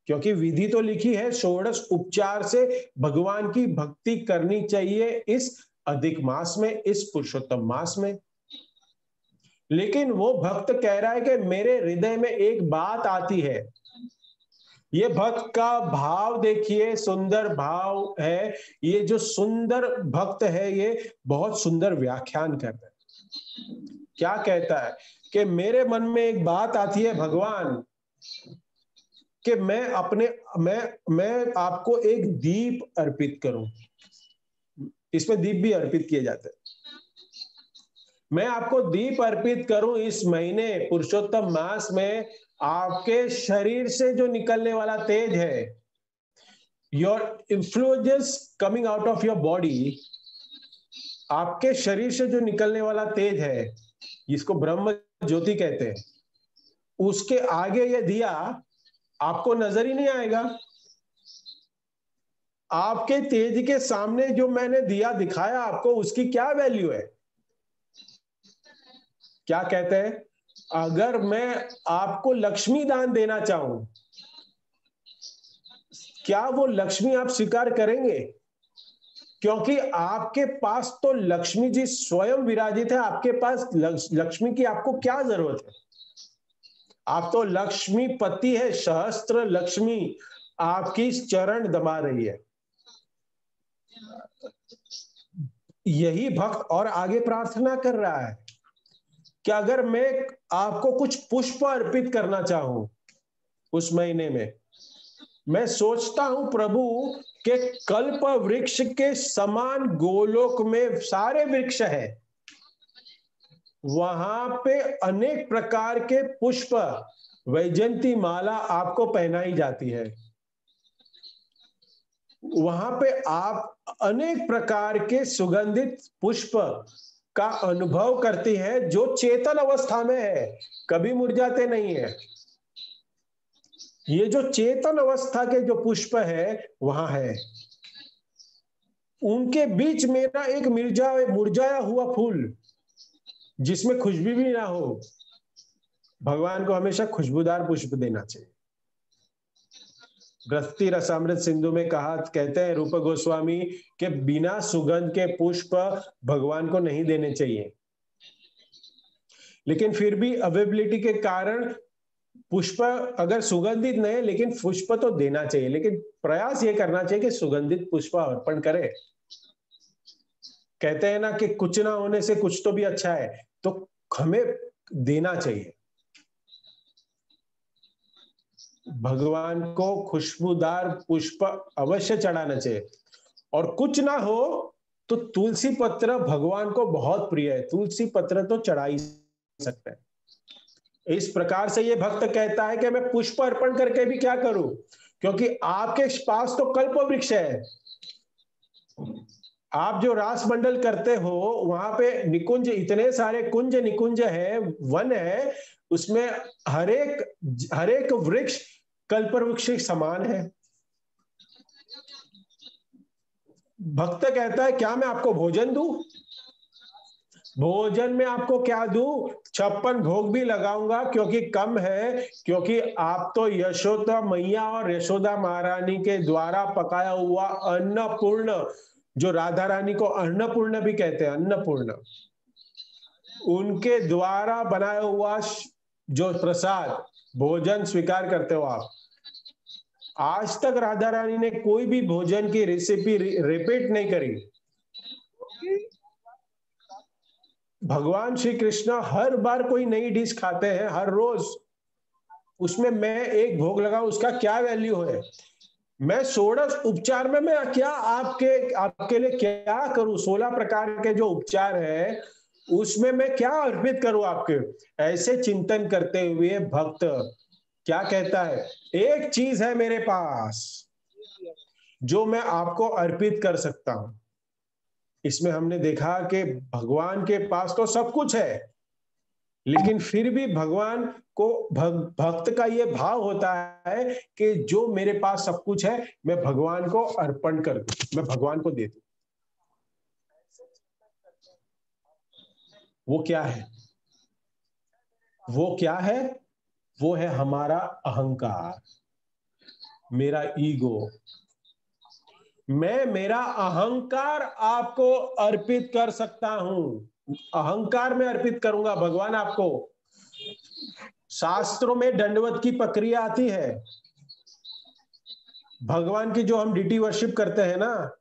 क्योंकि विधि तो लिखी है 16 उपचार से भगवान की भक्ति करनी चाहिए इस अधिक मास में, इस पुरुषोत्तम मास में। लेकिन वो भक्त कह रहा है कि मेरे हृदय में एक बात आती है। ये भक्त का भाव देखिए, सुंदर भाव है। ये जो सुंदर भक्त है, ये बहुत सुंदर व्याख्यान करता है। क्या कहता है कि मेरे मन में एक बात आती है भगवान, कि मैं आपको एक दीप अर्पित करूं। इसमें दीप भी अर्पित किए जाते हैं। मैं आपको दीप अर्पित करूं इस महीने पुरुषोत्तम मास में। आपके शरीर से जो निकलने वाला तेज है, your influence coming out of your body, आपके शरीर से जो निकलने वाला तेज है, जिसको ब्रह्म ज्योति कहते हैं, उसके आगे ये दिया आपको नजर ही नहीं आएगा। आपके तेज के सामने जो मैंने दिया दिखाया आपको, उसकी क्या वैल्यू है? क्या कहते हैं? अगर मैं आपको लक्ष्मी दान देना चाहूं, क्या वो लक्ष्मी आप स्वीकार करेंगे? क्योंकि आपके पास तो लक्ष्मी जी स्वयं विराजित है। आपके पास लक्ष्मी की आपको क्या जरूरत है? आप तो लक्ष्मीपति है, सहस्त्र लक्ष्मी आपकी चरण दबा रही है। यही भक्त और आगे प्रार्थना कर रहा है कि अगर मैं आपको कुछ पुष्प अर्पित करना चाहूं उस महीने में, मैं सोचता हूं प्रभु कि कल्प वृक्ष के समान गोलोक में सारे वृक्ष है, वहां पे अनेक प्रकार के पुष्प, वैजयंती माला आपको पहनाई जाती है। वहां पे आप अनेक प्रकार के सुगंधित पुष्प का अनुभव करती है जो चेतन अवस्था में है, कभी मुरझाते नहीं है। ये जो चेतन अवस्था के जो पुष्प है वहां है, उनके बीच मेरा एक मुरझाया हुआ फूल जिसमें खुशबू भी ना हो। भगवान को हमेशा खुशबूदार पुष्प देना चाहिए। गृहस्थी रसामृत सिंधु में कहते हैं रूप गोस्वामी के बिना सुगंध के पुष्प भगवान को नहीं देने चाहिए, लेकिन फिर भी अवेलेबिलिटी के कारण पुष्प अगर सुगंधित नहीं, लेकिन पुष्प तो देना चाहिए, लेकिन प्रयास ये करना चाहिए कि सुगंधित पुष्प अर्पण करें। कहते हैं ना कि कुछ ना होने से कुछ तो भी अच्छा है, तो हमें देना चाहिए। भगवान को खुशबूदार पुष्प अवश्य चढ़ाना चाहिए। और कुछ ना हो तो तुलसी पत्र भगवान को बहुत प्रिय है, तुलसी पत्र तो चढ़ा ही सकते हैं। इस प्रकार से ये भक्त कहता है कि मैं पुष्प अर्पण करके भी क्या करूं, क्योंकि आपके पास तो कल्प वृक्ष है। आप जो रास मंडल करते हो वहां पे निकुंज, इतने सारे कुंज निकुंज है, वन है, उसमें हरेक वृक्ष कल्प वृक्ष समान है। भक्त कहता है क्या मैं आपको भोजन दूं? भोजन में आपको क्या दूं? 56 भोग भी लगाऊंगा क्योंकि कम है, क्योंकि आप तो यशोदा मैया और यशोदा महारानी के द्वारा पकाया हुआ अन्नपूर्ण, जो राधा रानी को अन्नपूर्ण भी कहते हैं, अन्नपूर्ण, उनके द्वारा बनाया हुआ जो प्रसाद भोजन स्वीकार करते हो आप। आज तक राधा रानी ने कोई भी भोजन की रेसिपी रिपीट नहीं करी। भगवान श्री कृष्ण हर बार कोई नई डिश खाते हैं, हर रोज। उसमें मैं एक भोग लगाऊं, उसका क्या वैल्यू है? मैं 16 उपचार में मैं क्या आपके लिए क्या करूं? 16 प्रकार के जो उपचार है उसमें मैं क्या अर्पित करूं आपके? ऐसे चिंतन करते हुए भक्त क्या कहता है, एक चीज है मेरे पास जो मैं आपको अर्पित कर सकता हूं। इसमें हमने देखा कि भगवान के पास तो सब कुछ है, लेकिन फिर भी भगवान को भक्त का ये भाव होता है कि जो मेरे पास सब कुछ है मैं भगवान को अर्पण कर दूं, मैं भगवान को दे दूं। वो क्या है? वो क्या है? वो है हमारा अहंकार, मेरा ईगो। मैं मेरा अहंकार आपको अर्पित कर सकता हूं, अहंकार में अर्पित करूंगा भगवान आपको। शास्त्रों में दंडवत की प्रक्रिया आती है। भगवान की जो हम डीटी वर्शिप करते हैं ना,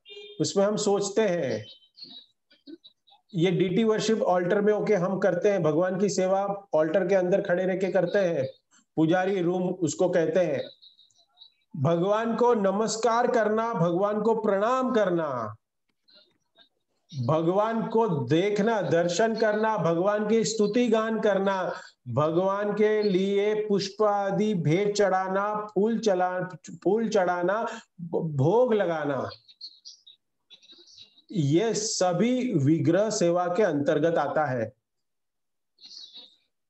उसमें हम सोचते हैं, ये डीटी वर्शिप ऑल्टर में होके हम करते हैं, भगवान की सेवा ऑल्टर के अंदर खड़े रह के करते हैं, पुजारी रूम उसको कहते हैं। भगवान को नमस्कार करना, भगवान को प्रणाम करना, भगवान को देखना, दर्शन करना, भगवान की स्तुति गान करना, भगवान के लिए पुष्प आदि भेंट चढ़ाना, फूल चढ़ाना, भोग लगाना, ये सभी विग्रह सेवा के अंतर्गत आता है।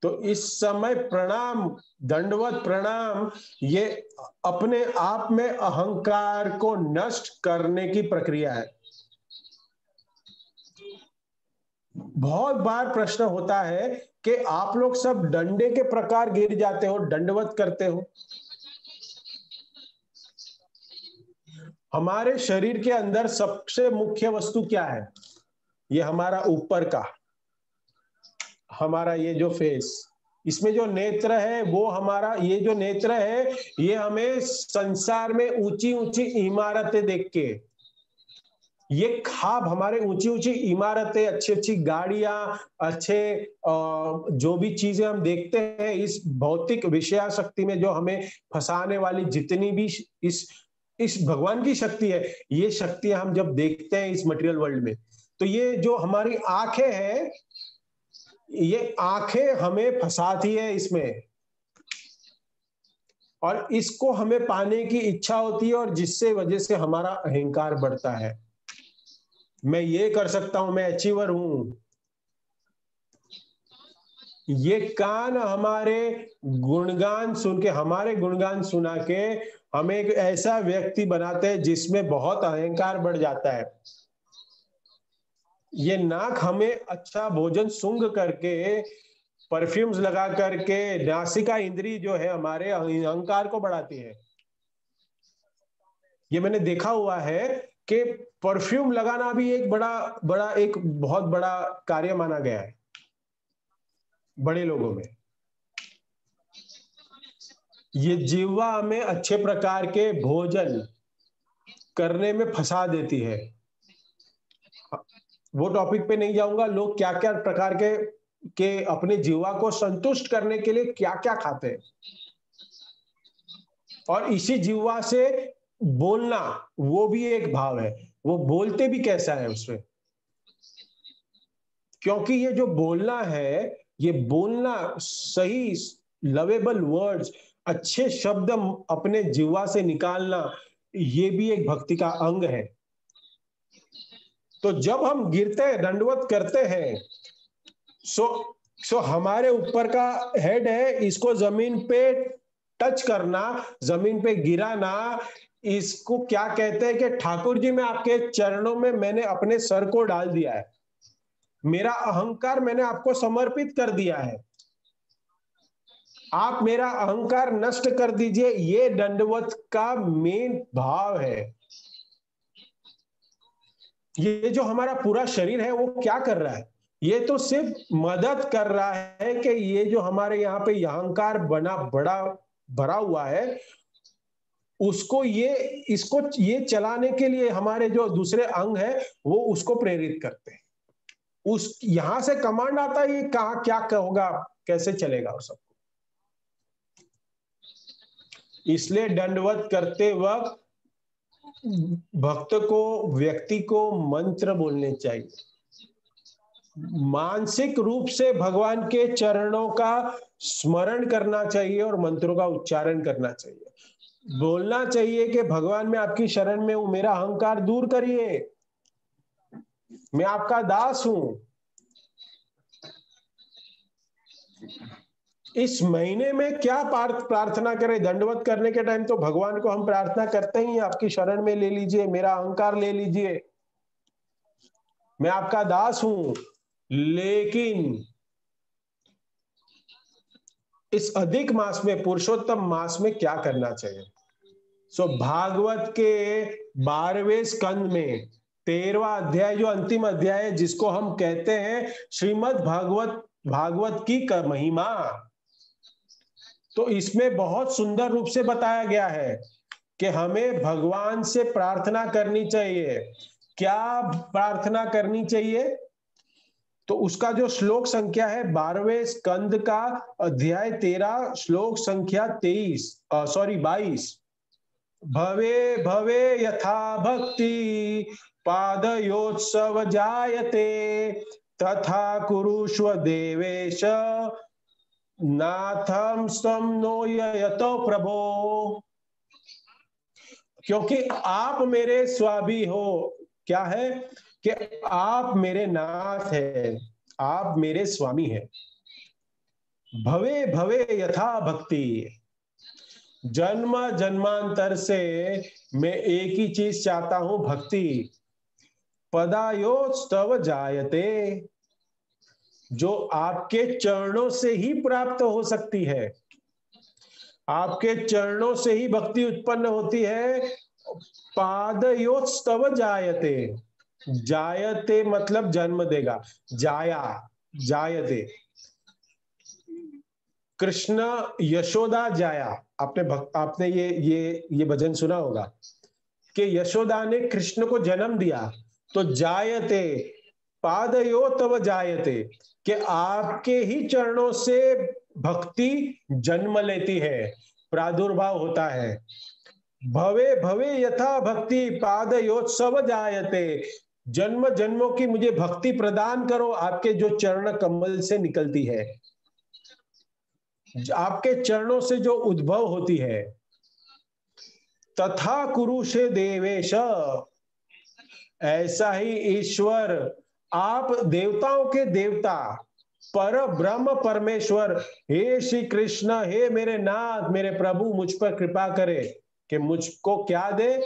तो इस समय प्रणाम, दंडवत प्रणाम, ये अपने आप में अहंकार को नष्ट करने की प्रक्रिया है। बहुत बार प्रश्न होता है कि आप लोग सब डंडे के प्रकार गिर जाते हो, दंडवत करते हो। हमारे शरीर के अंदर सबसे मुख्य वस्तु क्या है? ये हमारा ऊपर का, हमारा ये जो फेस, इसमें जो नेत्र है वो हमारा, ये जो नेत्र है ये हमें संसार में ऊंची ऊंची इमारतें देख के, ये ख्वाब हमारे ऊंची ऊंची इमारतें, अच्छी अच्छी गाड़ियां, अच्छे जो भी चीजें हम देखते हैं इस भौतिक विषयाशक्ति में, जो हमें फंसाने वाली जितनी भी इस भगवान की शक्ति है, ये शक्तियां हम जब देखते हैं इस मटेरियल वर्ल्ड में, तो ये जो हमारी आंखें हैं, ये आंखें हमें फंसाती है इसमें, और इसको हमें पाने की इच्छा होती है, और जिससे वजह से हमारा अहंकार बढ़ता है। मैं ये कर सकता हूं, मैं अचीवर हूं, ये कान हमारे गुणगान सुन के, हमारे गुणगान सुना के हमें एक ऐसा व्यक्ति बनाते हैं जिसमें बहुत अहंकार बढ़ जाता है। ये नाक हमें अच्छा भोजन सूंघ करके, परफ्यूम्स लगा करके, नासिका इंद्री जो है हमारे अहंकार को बढ़ाती है। ये मैंने देखा हुआ है कि परफ्यूम लगाना भी एक बहुत बड़ा कार्य माना गया है बड़े लोगों में। ये जीवा हमें अच्छे प्रकार के भोजन करने में फंसा देती है। वो टॉपिक पे नहीं जाऊंगा। लोग क्या क्या प्रकार के अपने जीवा को संतुष्ट करने के लिए क्या क्या खाते हैं, और इसी जीवा से बोलना वो भी एक भाव है। वो बोलते भी कैसा है उसमें, क्योंकि ये जो बोलना है, ये बोलना सही लवेबल वर्ड्स, अच्छे शब्द अपने जीवा से निकालना, ये भी एक भक्ति का अंग है। तो जब हम गिरते हैं, दंडवत करते हैं, सो हमारे ऊपर का हेड है, इसको जमीन पे टच करना, जमीन पे गिराना, इसको क्या कहते हैं कि ठाकुर जी मैं आपके चरणों में मैंने अपने सर को डाल दिया है, मेरा अहंकार मैंने आपको समर्पित कर दिया है, आप मेरा अहंकार नष्ट कर दीजिए। ये दंडवत का मेन भाव है। ये जो हमारा पूरा शरीर है वो क्या कर रहा है, ये तो सिर्फ मदद कर रहा है कि ये जो हमारे यहाँ पे अहंकार बड़ा भरा हुआ है, उसको ये चलाने के लिए हमारे जो दूसरे अंग है वो उसको प्रेरित करते हैं। उस यहां से कमांड आता है, ये कहाँ क्या होगा, कैसे चलेगा वो सब। इसलिए दंडवत करते वक्त भक्त को, व्यक्ति को मंत्र बोलने चाहिए, मानसिक रूप से भगवान के चरणों का स्मरण करना चाहिए और मंत्रों का उच्चारण करना चाहिए। बोलना चाहिए कि भगवान मैं आपकी शरण में हूं, मेरा अहंकार दूर करिए, मैं आपका दास हूं। इस महीने में क्या प्रार्थना करें, दंडवत करने के टाइम तो भगवान को हम प्रार्थना करते ही, आपकी शरण में ले लीजिए, मेरा अहंकार ले लीजिए, मैं आपका दास हूं। लेकिन इस अधिक मास में, पुरुषोत्तम मास में क्या करना चाहिए? भागवत के 12वें स्कंद में 13वां अध्याय, जो अंतिम अध्याय है, जिसको हम कहते हैं श्रीमद् भागवत की महिमा, तो इसमें बहुत सुंदर रूप से बताया गया है कि हमें भगवान से प्रार्थना करनी चाहिए। क्या प्रार्थना करनी चाहिए? तो उसका जो श्लोक संख्या है 12वें स्कंद का अध्याय 13, श्लोक संख्या 22, भवे भवे यथा भक्ति पादयोत्सव जायते तथा कुरुष्व देवेश नाथम स्तम नो यतो प्रभो। क्योंकि आप मेरे स्वामी हो, क्या है कि आप मेरे नाथ हैं, आप मेरे स्वामी हैं। भवे भवे यथा भक्ति, जन्म जन्मांतर से मैं एक ही चीज चाहता हूं, भक्ति। पदायोस्तव जायते, जो आपके चरणों से ही प्राप्त हो सकती है, आपके चरणों से ही भक्ति उत्पन्न होती है। पादयोस्तव जायते, जायते मतलब जन्म देगा, जायते। कृष्ण यशोदा जाया, आपने ये भजन सुना होगा कि यशोदा ने कृष्ण को जन्म दिया। तो जायते, पादयो तव जायते, कि आपके ही चरणों से भक्ति जन्म लेती है, प्रादुर्भाव होता है। भवे भवे यथा भक्ति पादयोत्सव जायते, जन्म जन्मों की मुझे भक्ति प्रदान करो, आपके जो चरण कमल से निकलती है, आपके चरणों से जो उद्भव होती है। तथा कुरुषे देवेश, ऐसा ही ईश्वर, आप देवताओं के देवता, पर ब्रह्म परमेश्वर, हे श्री कृष्ण, हे मेरे नाथ, मेरे प्रभु, मुझ पर कृपा करे कि मुझको क्या दे,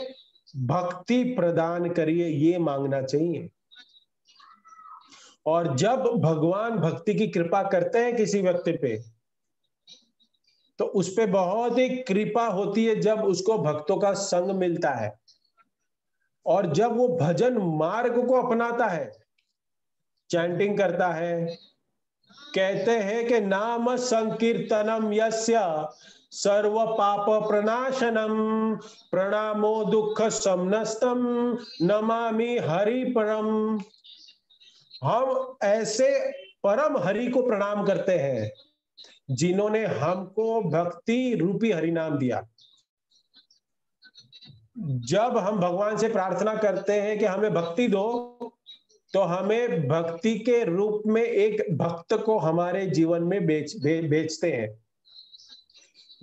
भक्ति प्रदान करिए, ये मांगना चाहिए। और जब भगवान भक्ति की कृपा करते हैं किसी व्यक्ति पे, तो उस पे बहुत ही कृपा होती है जब उसको भक्तों का संग मिलता है, और जब वो भजन मार्ग को अपनाता है, चैंटिंग करता है। कहते हैं कि नाम संकीर्तनम यस्य सर्व पाप प्रणाशनम प्रणामो दुख समनस्तम नमामि हरि परम। हम ऐसे परम हरि को प्रणाम करते हैं जिन्होंने हमको भक्ति रूपी हरि नाम दिया। जब हम भगवान से प्रार्थना करते हैं कि हमें भक्ति दो, तो हमें भक्ति के रूप में एक भक्त को हमारे जीवन में बेचते हैं।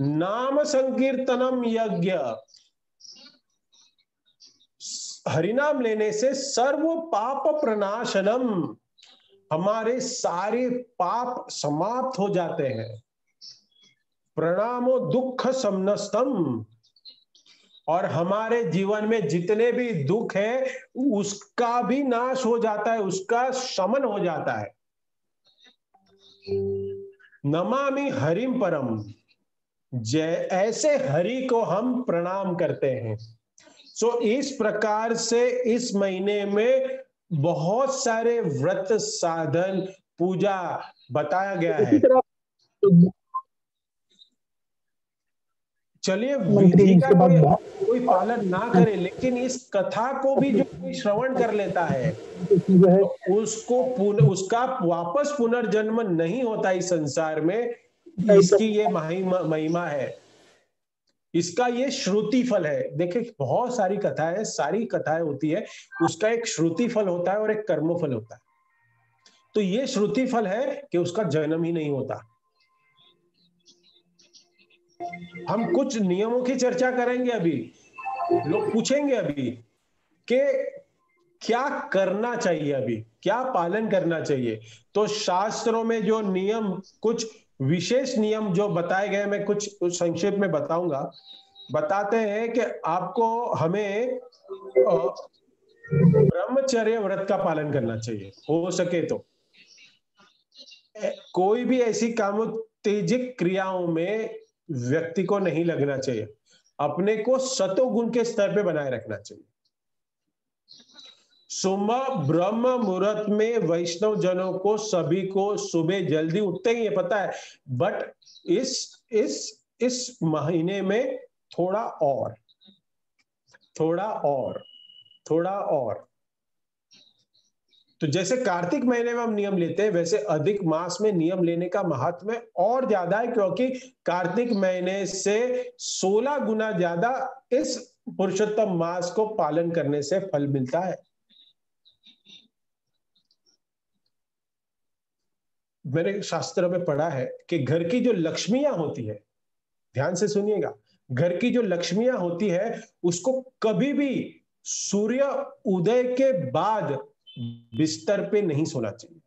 नाम संकीर्तनम यज्ञ, हरिनाम लेने से सर्व पाप प्रणाशनम, हमारे सारे पाप समाप्त हो जाते हैं। प्रणामो दुख समनस्तम, और हमारे जीवन में जितने भी दुख है उसका भी नाश हो जाता है, उसका शमन हो जाता है। नमामि हरिम परम, जय ऐसे हरि को हम प्रणाम करते हैं। सो इस प्रकार से इस महीने में बहुत सारे व्रत साधन पूजा बताया गया है। चलिए, विधि का कोई पालन ना करे, लेकिन इस कथा को भी जो कोई श्रवण कर लेता है तो उसको उसका वापस पुनर्जन्म नहीं होता इस संसार में। इसकी ये महिमा है, इसका ये श्रुति फल है। देखिए, बहुत सारी कथाएं, सारी कथाएं होती है, उसका एक श्रुति फल होता है और एक कर्म फल होता है। तो ये श्रुति फल है कि उसका जन्म ही नहीं होता। हम कुछ नियमों की चर्चा करेंगे अभी। लोग पूछेंगे अभी कि क्या करना चाहिए, अभी क्या पालन करना चाहिए। तो शास्त्रों में जो नियम, कुछ विशेष नियम जो बताए गए, मैं कुछ संक्षेप में बताऊंगा। बताते हैं कि आपको हमें ब्रह्मचर्य व्रत का पालन करना चाहिए, हो सके तो। कोई भी ऐसी कामोत्तेजक क्रियाओं में व्यक्ति को नहीं लगना चाहिए, अपने को सतोगुण के स्तर पे बनाए रखना चाहिए। सुबह ब्रह्म मुहूर्त में वैष्णव जनों को, सभी को सुबह जल्दी उठते ही ये पता है, बट इस महीने में थोड़ा और तो जैसे कार्तिक महीने में हम नियम लेते हैं, वैसे अधिक मास में नियम लेने का महात्म्य और ज्यादा है, क्योंकि कार्तिक महीने से 16 गुना ज्यादा इस पुरुषोत्तम मास को पालन करने से फल मिलता है। मैंने शास्त्र में पढ़ा है कि घर की जो लक्ष्मियां होती है, ध्यान से सुनिएगा, घर की जो लक्ष्मियां होती है उसको कभी भी सूर्य उदय के बाद बिस्तर पे नहीं सोना चाहिए।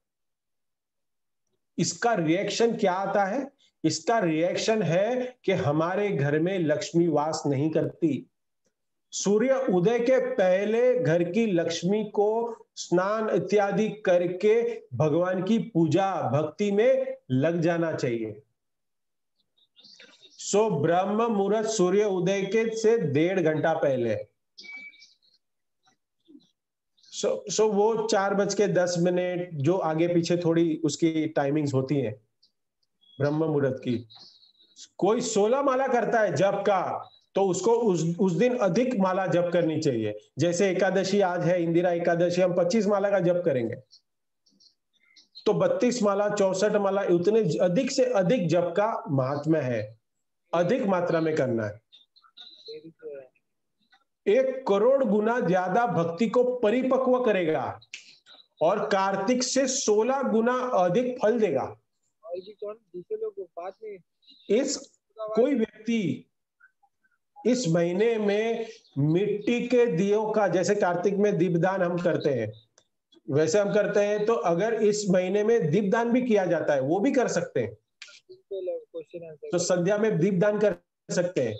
इसका रिएक्शन क्या आता है? इसका रिएक्शन है कि हमारे घर में लक्ष्मी वास नहीं करती। सूर्य उदय के पहले घर की लक्ष्मी को स्नान इत्यादि करके भगवान की पूजा भक्ति में लग जाना चाहिए। सो ब्रह्म मुहूर्त सूर्य उदय के से 1.5 घंटा पहले, सो वो 4:10 जो आगे पीछे थोड़ी उसकी टाइमिंग्स होती हैं ब्रह्म मुहूर्त की। कोई 16 माला करता है जप का, तो उसको उस दिन अधिक माला जप करनी चाहिए। जैसे एकादशी आज है, इंदिरा एकादशी, हम 25 माला का जप करेंगे, तो 32 माला, 64 माला, उतने अधिक से अधिक जप का महात्म्य है, अधिक मात्रा में करना है। 1 करोड़ गुना ज्यादा भक्ति को परिपक्व करेगा और कार्तिक से 16 गुना अधिक फल देगा। कोई व्यक्ति इस महीने में मिट्टी के दियों का, जैसे कार्तिक में दीपदान हम करते हैं, वैसे हम करते हैं, तो अगर इस महीने में दीपदान भी किया जाता है, वो भी कर सकते हैं। तो संध्या में दीपदान कर सकते हैं।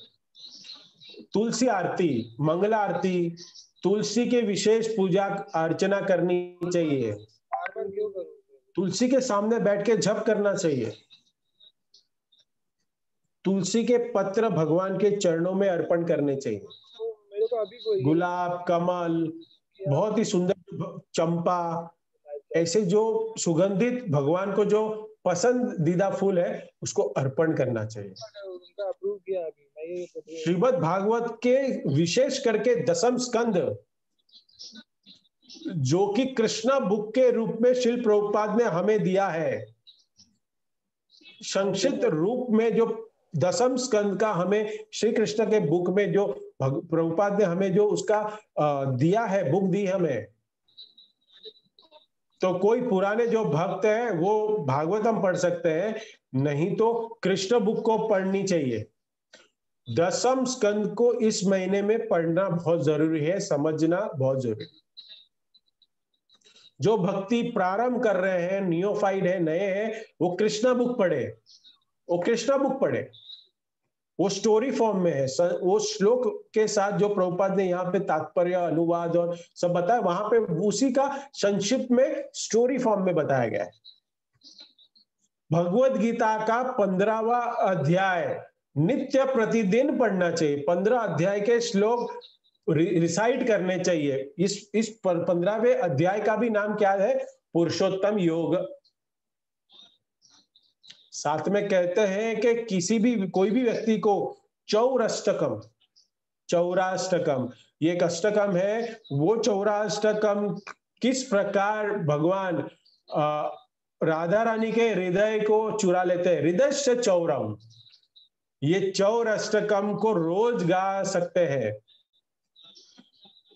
तुलसी आरती, मंगला आरती, तुलसी के विशेष पूजा अर्चना करनी चाहिए। तुलसी के सामने बैठ के जप करना चाहिए। तुलसी के पत्र भगवान के चरणों में अर्पण करने चाहिए। मेरे को अभी गुलाब, कमल, बहुत ही सुंदर, चंपा, ऐसे जो सुगंधित भगवान को जो पसंदीदा फूल है उसको अर्पण करना चाहिए। उनका अप्रूव किया अभी। श्रीमद् भागवत के विशेष करके दसम स्कंद, जो कि कृष्णा बुक के रूप में शिल प्रभुपाद ने हमें दिया है, संक्षिप्त रूप में जो दसम स्कंद का हमें श्री कृष्ण के बुक में जो प्रभुपाद ने हमें जो उसका दिया है, बुक दी हमें, तो कोई पुराने जो भक्त हैं वो भागवतम पढ़ सकते हैं, नहीं तो कृष्ण बुक को पढ़नी चाहिए। दसम स्कंद को इस महीने में पढ़ना बहुत जरूरी है, समझना बहुत जरूरी है। जो भक्ति प्रारंभ कर रहे हैं, नियोफाइट है, नए हैं, वो कृष्णा बुक पढ़े, वो कृष्णा बुक पढ़े, वो स्टोरी फॉर्म में है। वो श्लोक के साथ जो प्रभुपाद ने यहाँ पे तात्पर्य, अनुवाद और सब बताया, वहां पे उसी का संक्षिप्त में स्टोरी फॉर्म में बताया गया है। भगवत गीता का 15वां अध्याय नित्य प्रतिदिन पढ़ना चाहिए। 15 अध्याय के श्लोक रिसाइट करने चाहिए। इस 15वें अध्याय का भी नाम क्या है? पुरुषोत्तम योग। साथ में कहते हैं कि किसी भी कोई भी व्यक्ति को चौराष्टकम, चौराष्टकम ये एक अष्टकम है, वो चौराष्टकम किस प्रकार भगवान राधा रानी के हृदय को चुरा लेते हैं, हृदय से चौरम, ये चौराष्टकम को रोज गा सकते हैं।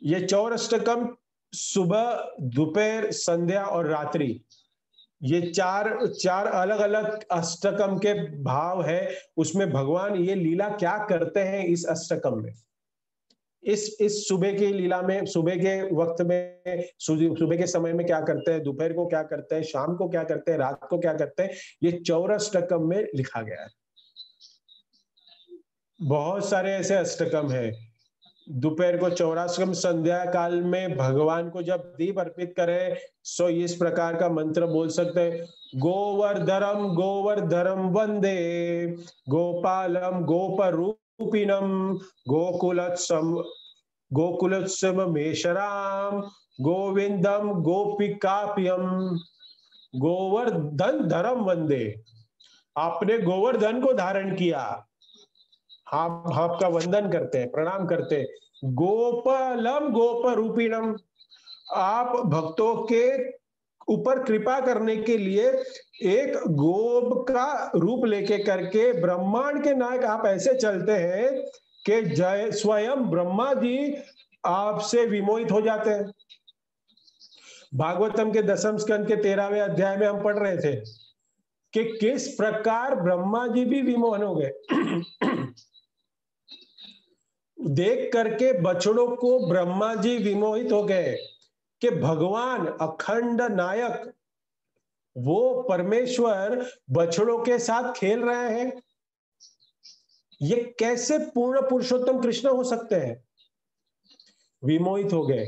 ये चौराष्टकम सुबह, दोपहर, संध्या और रात्रि, ये चार अलग अलग अष्टकम के भाव है। उसमें भगवान ये लीला क्या करते हैं इस अष्टकम में, इस सुबह की लीला में, सुबह के वक्त में, सुबह के समय में क्या करते हैं, दोपहर को क्या करते हैं, शाम को क्या करते हैं, रात को क्या करते हैं, ये चौराष्टकम में लिखा गया है। बहुत सारे ऐसे अष्टकम है। दोपहर को चौराष्टकम, संध्या काल में भगवान को जब दीप अर्पित करें, सो इस प्रकार का मंत्र बोल सकते हैं, गोवर्धनम गोवर्धनम वंदे गोपालम गोपरूपिणम गोकुलोत्सव मेशराम गोविंदम गोपिकाप्यम। गोवर्धन धर्म वंदे, आपने गोवर्धन को धारण किया, हम आपका वंदन करते हैं, प्रणाम करते हैं। गोपालम गोपरूपिणम, आप भक्तों के ऊपर कृपा करने के लिए एक गोप का रूप लेके करके ब्रह्मांड के नायक आप ऐसे चलते हैं कि जय स्वयं ब्रह्मा जी आपसे विमोहित हो जाते हैं। भागवतम के दसम स्कंद के 13वें अध्याय में हम पढ़ रहे थे कि किस प्रकार ब्रह्मा जी भी विमोहन हो गए। देख करके बछड़ों को ब्रह्मा जी विमोहित हो गए कि भगवान अखंड नायक, वो परमेश्वर बछड़ों के साथ खेल रहे हैं, ये कैसे पूर्ण पुरुषोत्तम कृष्ण हो सकते हैं? विमोहित हो गए।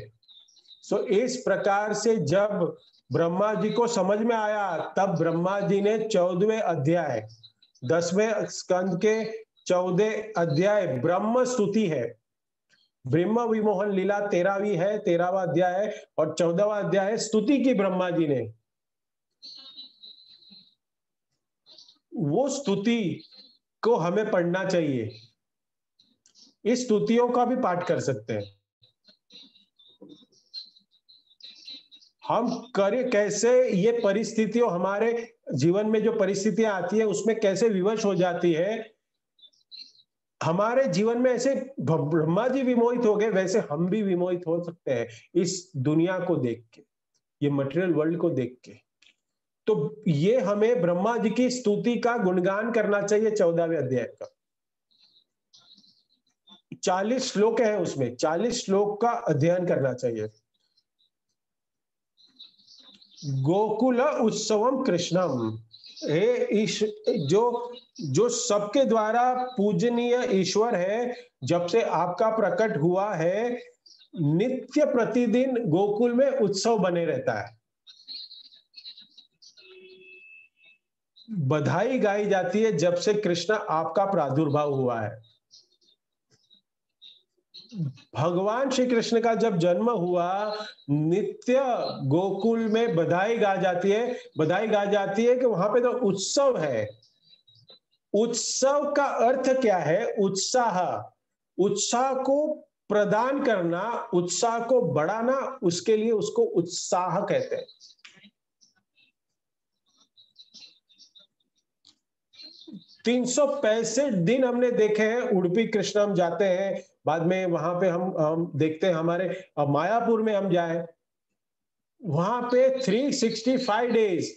सो इस प्रकार से जब ब्रह्मा जी को समझ में आया, तब ब्रह्मा जी ने 14वें अध्याय, 10वें स्कंद के 14 अध्याय ब्रह्म स्तुति है, ब्रह्म विमोहन लीला 13वीं है, 13वां अध्याय है, और 14वां अध्याय है स्तुति की ब्रह्मा जी ने। वो स्तुति को हमें पढ़ना चाहिए। इस स्तुतियों का भी पाठ कर सकते हैं हम। करें कैसे? ये परिस्थितियों, हमारे जीवन में जो परिस्थितियां आती है उसमें कैसे विवश हो जाती है। हमारे जीवन में ऐसे ब्रह्मा जी विमोहित हो गए, वैसे हम भी विमोहित हो सकते हैं इस दुनिया को देख के, ये मटेरियल वर्ल्ड को देख के। तो ये हमें ब्रह्मा जी की स्तुति का गुणगान करना चाहिए। 14वें अध्याय का 40 श्लोक है, उसमें 40 श्लोक का अध्ययन करना चाहिए। गोकुल उत्सवम कृष्णम। हे जो सबके द्वारा पूजनीय ईश्वर है, जब से आपका प्रकट हुआ है, नित्य प्रतिदिन गोकुल में उत्सव बने रहता है। बधाई गाई जाती है जब से कृष्ण आपका प्रादुर्भाव हुआ है। भगवान श्री कृष्ण का जब जन्म हुआ, नित्य गोकुल में बधाई गा जाती है। बधाई गा जाती है कि वहां पे तो उत्सव है। उत्सव का अर्थ क्या है? उत्साह। उत्साह को प्रदान करना, उत्साह को बढ़ाना, उसके लिए उसको उत्साह कहते हैं। तीन 365 दिन हमने देखे हैं। उडुपी कृष्ण हम जाते हैं, बाद में वहां पे हम देखते हैं, हमारे मायापुर में हम जाए, वहां पे 365 डेज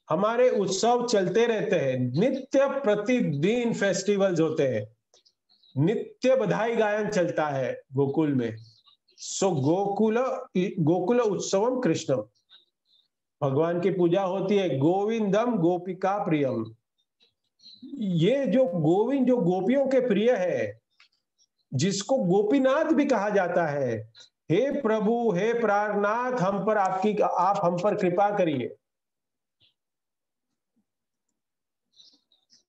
हमारे उत्सव चलते रहते हैं। नित्य प्रतिदिन फेस्टिवल्स होते हैं, नित्य बधाई गायन चलता है गोकुल में। सो गोकुल उत्सवम कृष्णम, भगवान की पूजा होती है। गोविंदम गोपिका प्रियम, ये जो गोविंद जो गोपियों के प्रिय है, जिसको गोपीनाथ भी कहा जाता है। हे प्रभु, हे प्राणनाथ, आप हम पर कृपा करिए।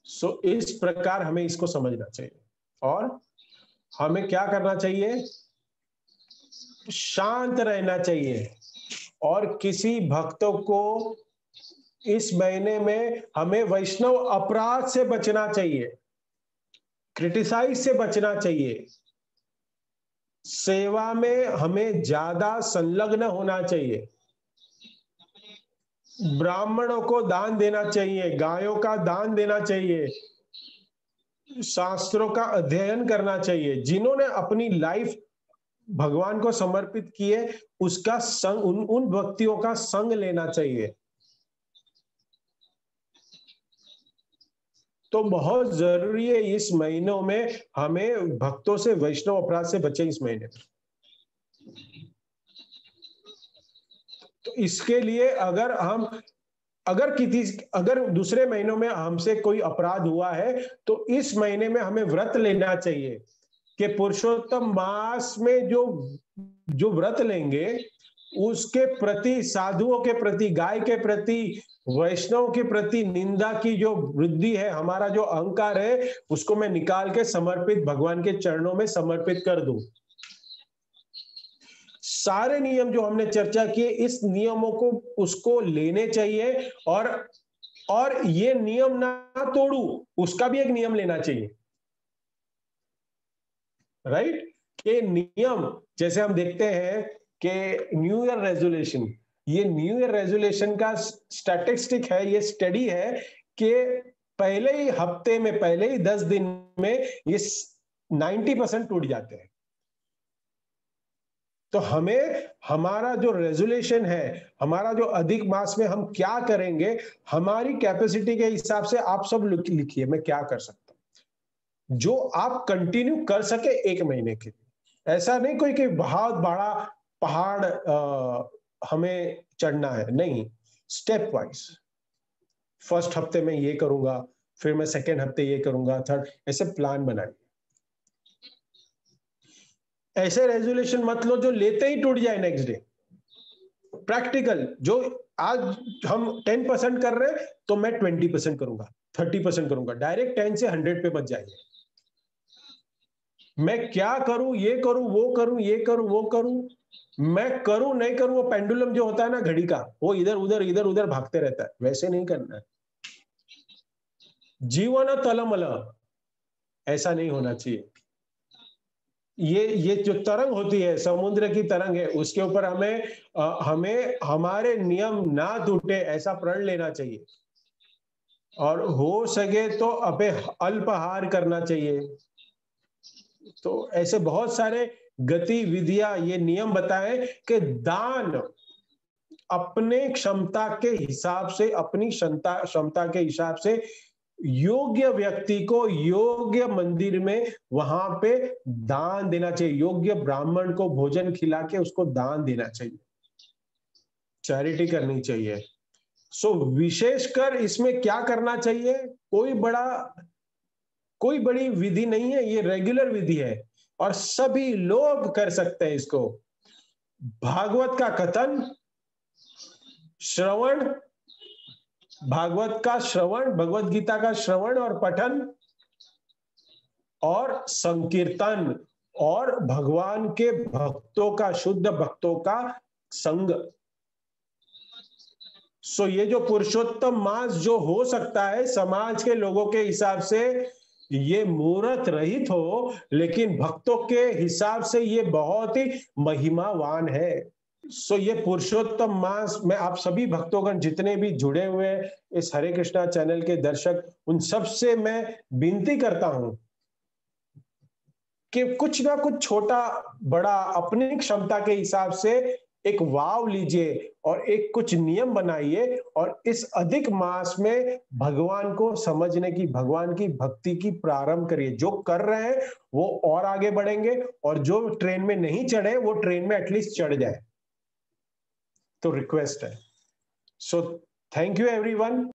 सो इस प्रकार हमें इसको समझना चाहिए। और हमें क्या करना चाहिए? शांत रहना चाहिए। और किसी भक्तों को इस महीने में हमें वैष्णव अपराध से बचना चाहिए, क्रिटिसाइज से बचना चाहिए। सेवा में हमें ज्यादा संलग्न होना चाहिए। ब्राह्मणों को दान देना चाहिए, गायों का दान देना चाहिए, शास्त्रों का अध्ययन करना चाहिए। जिन्होंने अपनी लाइफ भगवान को समर्पित की है, उसका संग, उन व्यक्तियों का संग लेना चाहिए। तो बहुत जरूरी है इस महीनों में हमें भक्तों से, वैष्णव अपराध से बचे इस महीने में। तो इसके लिए अगर दूसरे महीनों में हमसे कोई अपराध हुआ है, तो इस महीने में हमें व्रत लेना चाहिए कि पुरुषोत्तम मास में जो व्रत लेंगे, उसके प्रति, साधुओं के प्रति, गाय के प्रति, वैष्णव के प्रति निंदा की जो वृद्धि है, हमारा जो अहंकार है, उसको मैं निकाल के समर्पित, भगवान के चरणों में समर्पित कर दूं। सारे नियम जो हमने चर्चा किए, इस नियमों को उसको लेने चाहिए। और ये नियम ना तोड़ू, उसका भी एक नियम लेना चाहिए, राइट? कि नियम, जैसे हम देखते हैं कि न्यू ईयर रेजोल्यूशन, ये न्यू ईयर रेजोल्यूशन का स्टैटिस्टिक है, ये स्टडी है कि पहले ही हफ्ते में, पहले ही 10 दिन में ये 90% टूट जाते हैं। तो हमें हमारा जो रेजोल्यूशन है, हमारा जो अधिक मास में हम क्या करेंगे, हमारी कैपेसिटी के हिसाब से आप सब लिखिए मैं क्या कर सकता हूं, जो आप कंटिन्यू कर सके 1 महीने के लिए। ऐसा नहीं कोई कि बहुत बड़ा पहाड़ हमें चढ़ना है, नहीं, स्टेप वाइज। फर्स्ट हफ्ते में ये करूंगा, फिर मैं सेकेंड हफ्ते ये करूंगा, थर्ड, ऐसे प्लान बनाइए। ऐसे रेजोल्यूशन मत लो जो लेते ही टूट जाए नेक्स्ट डे। प्रैक्टिकल, जो आज हम 10% कर रहे हैं, तो मैं 20% करूंगा, 30% करूंगा। डायरेक्ट 10 से 100 पे मत जाइए। मैं क्या करूं, ये करूं, वो करूं, ये करूं, वो करूं, मैं करूं नहीं करूं, वो पेंडुलम जो होता है ना घड़ी का, वो इधर उधर भागते रहता है, वैसे नहीं करना है। जीवन तलमल, ऐसा नहीं होना चाहिए। ये जो तरंग होती है, समुद्र की तरंग है, उसके ऊपर हमें हमारे नियम ना टूटे, ऐसा प्रण लेना चाहिए। और हो सके तो अल्पाहार करना चाहिए। तो ऐसे बहुत सारे गतिविधियां, ये नियम बताए कि दान अपने क्षमता के हिसाब से, अपनी क्षमता के हिसाब से योग्य व्यक्ति को योग्य मंदिर में वहां पे दान देना चाहिए। योग्य ब्राह्मण को भोजन खिला के उसको दान देना चाहिए। चैरिटी करनी चाहिए। सो विशेषकर इसमें क्या करना चाहिए? कोई बड़ी विधि नहीं है, ये रेगुलर विधि है और सभी लोग कर सकते हैं इसको। भागवत का कथन, श्रवण, भागवत का श्रवण, भगवत गीता का श्रवण और पठन और संकीर्तन और भगवान के भक्तों का, शुद्ध भक्तों का संग। सो ये जो पुरुषोत्तम मास जो हो सकता है समाज के लोगों के हिसाब से ये मूर्त रहित हो, लेकिन भक्तों के हिसाब से ये बहुत ही महिमावान है। सो ये पुरुषोत्तम मास में आप सभी भक्तोगण जितने भी जुड़े हुए हैं इस हरे कृष्णा चैनल के दर्शक, उन सब से मैं विनती करता हूं कि कुछ ना कुछ छोटा बड़ा अपनी क्षमता के हिसाब से एक वाव लीजिए और एक कुछ नियम बनाइए और इस अधिक मास में भगवान को समझने की, भगवान की भक्ति की प्रारंभ करिए। जो कर रहे हैं वो और आगे बढ़ेंगे और जो ट्रेन में नहीं चढ़े वो ट्रेन में एटलीस्ट चढ़ जाए। तो रिक्वेस्ट है। So thank you everyone.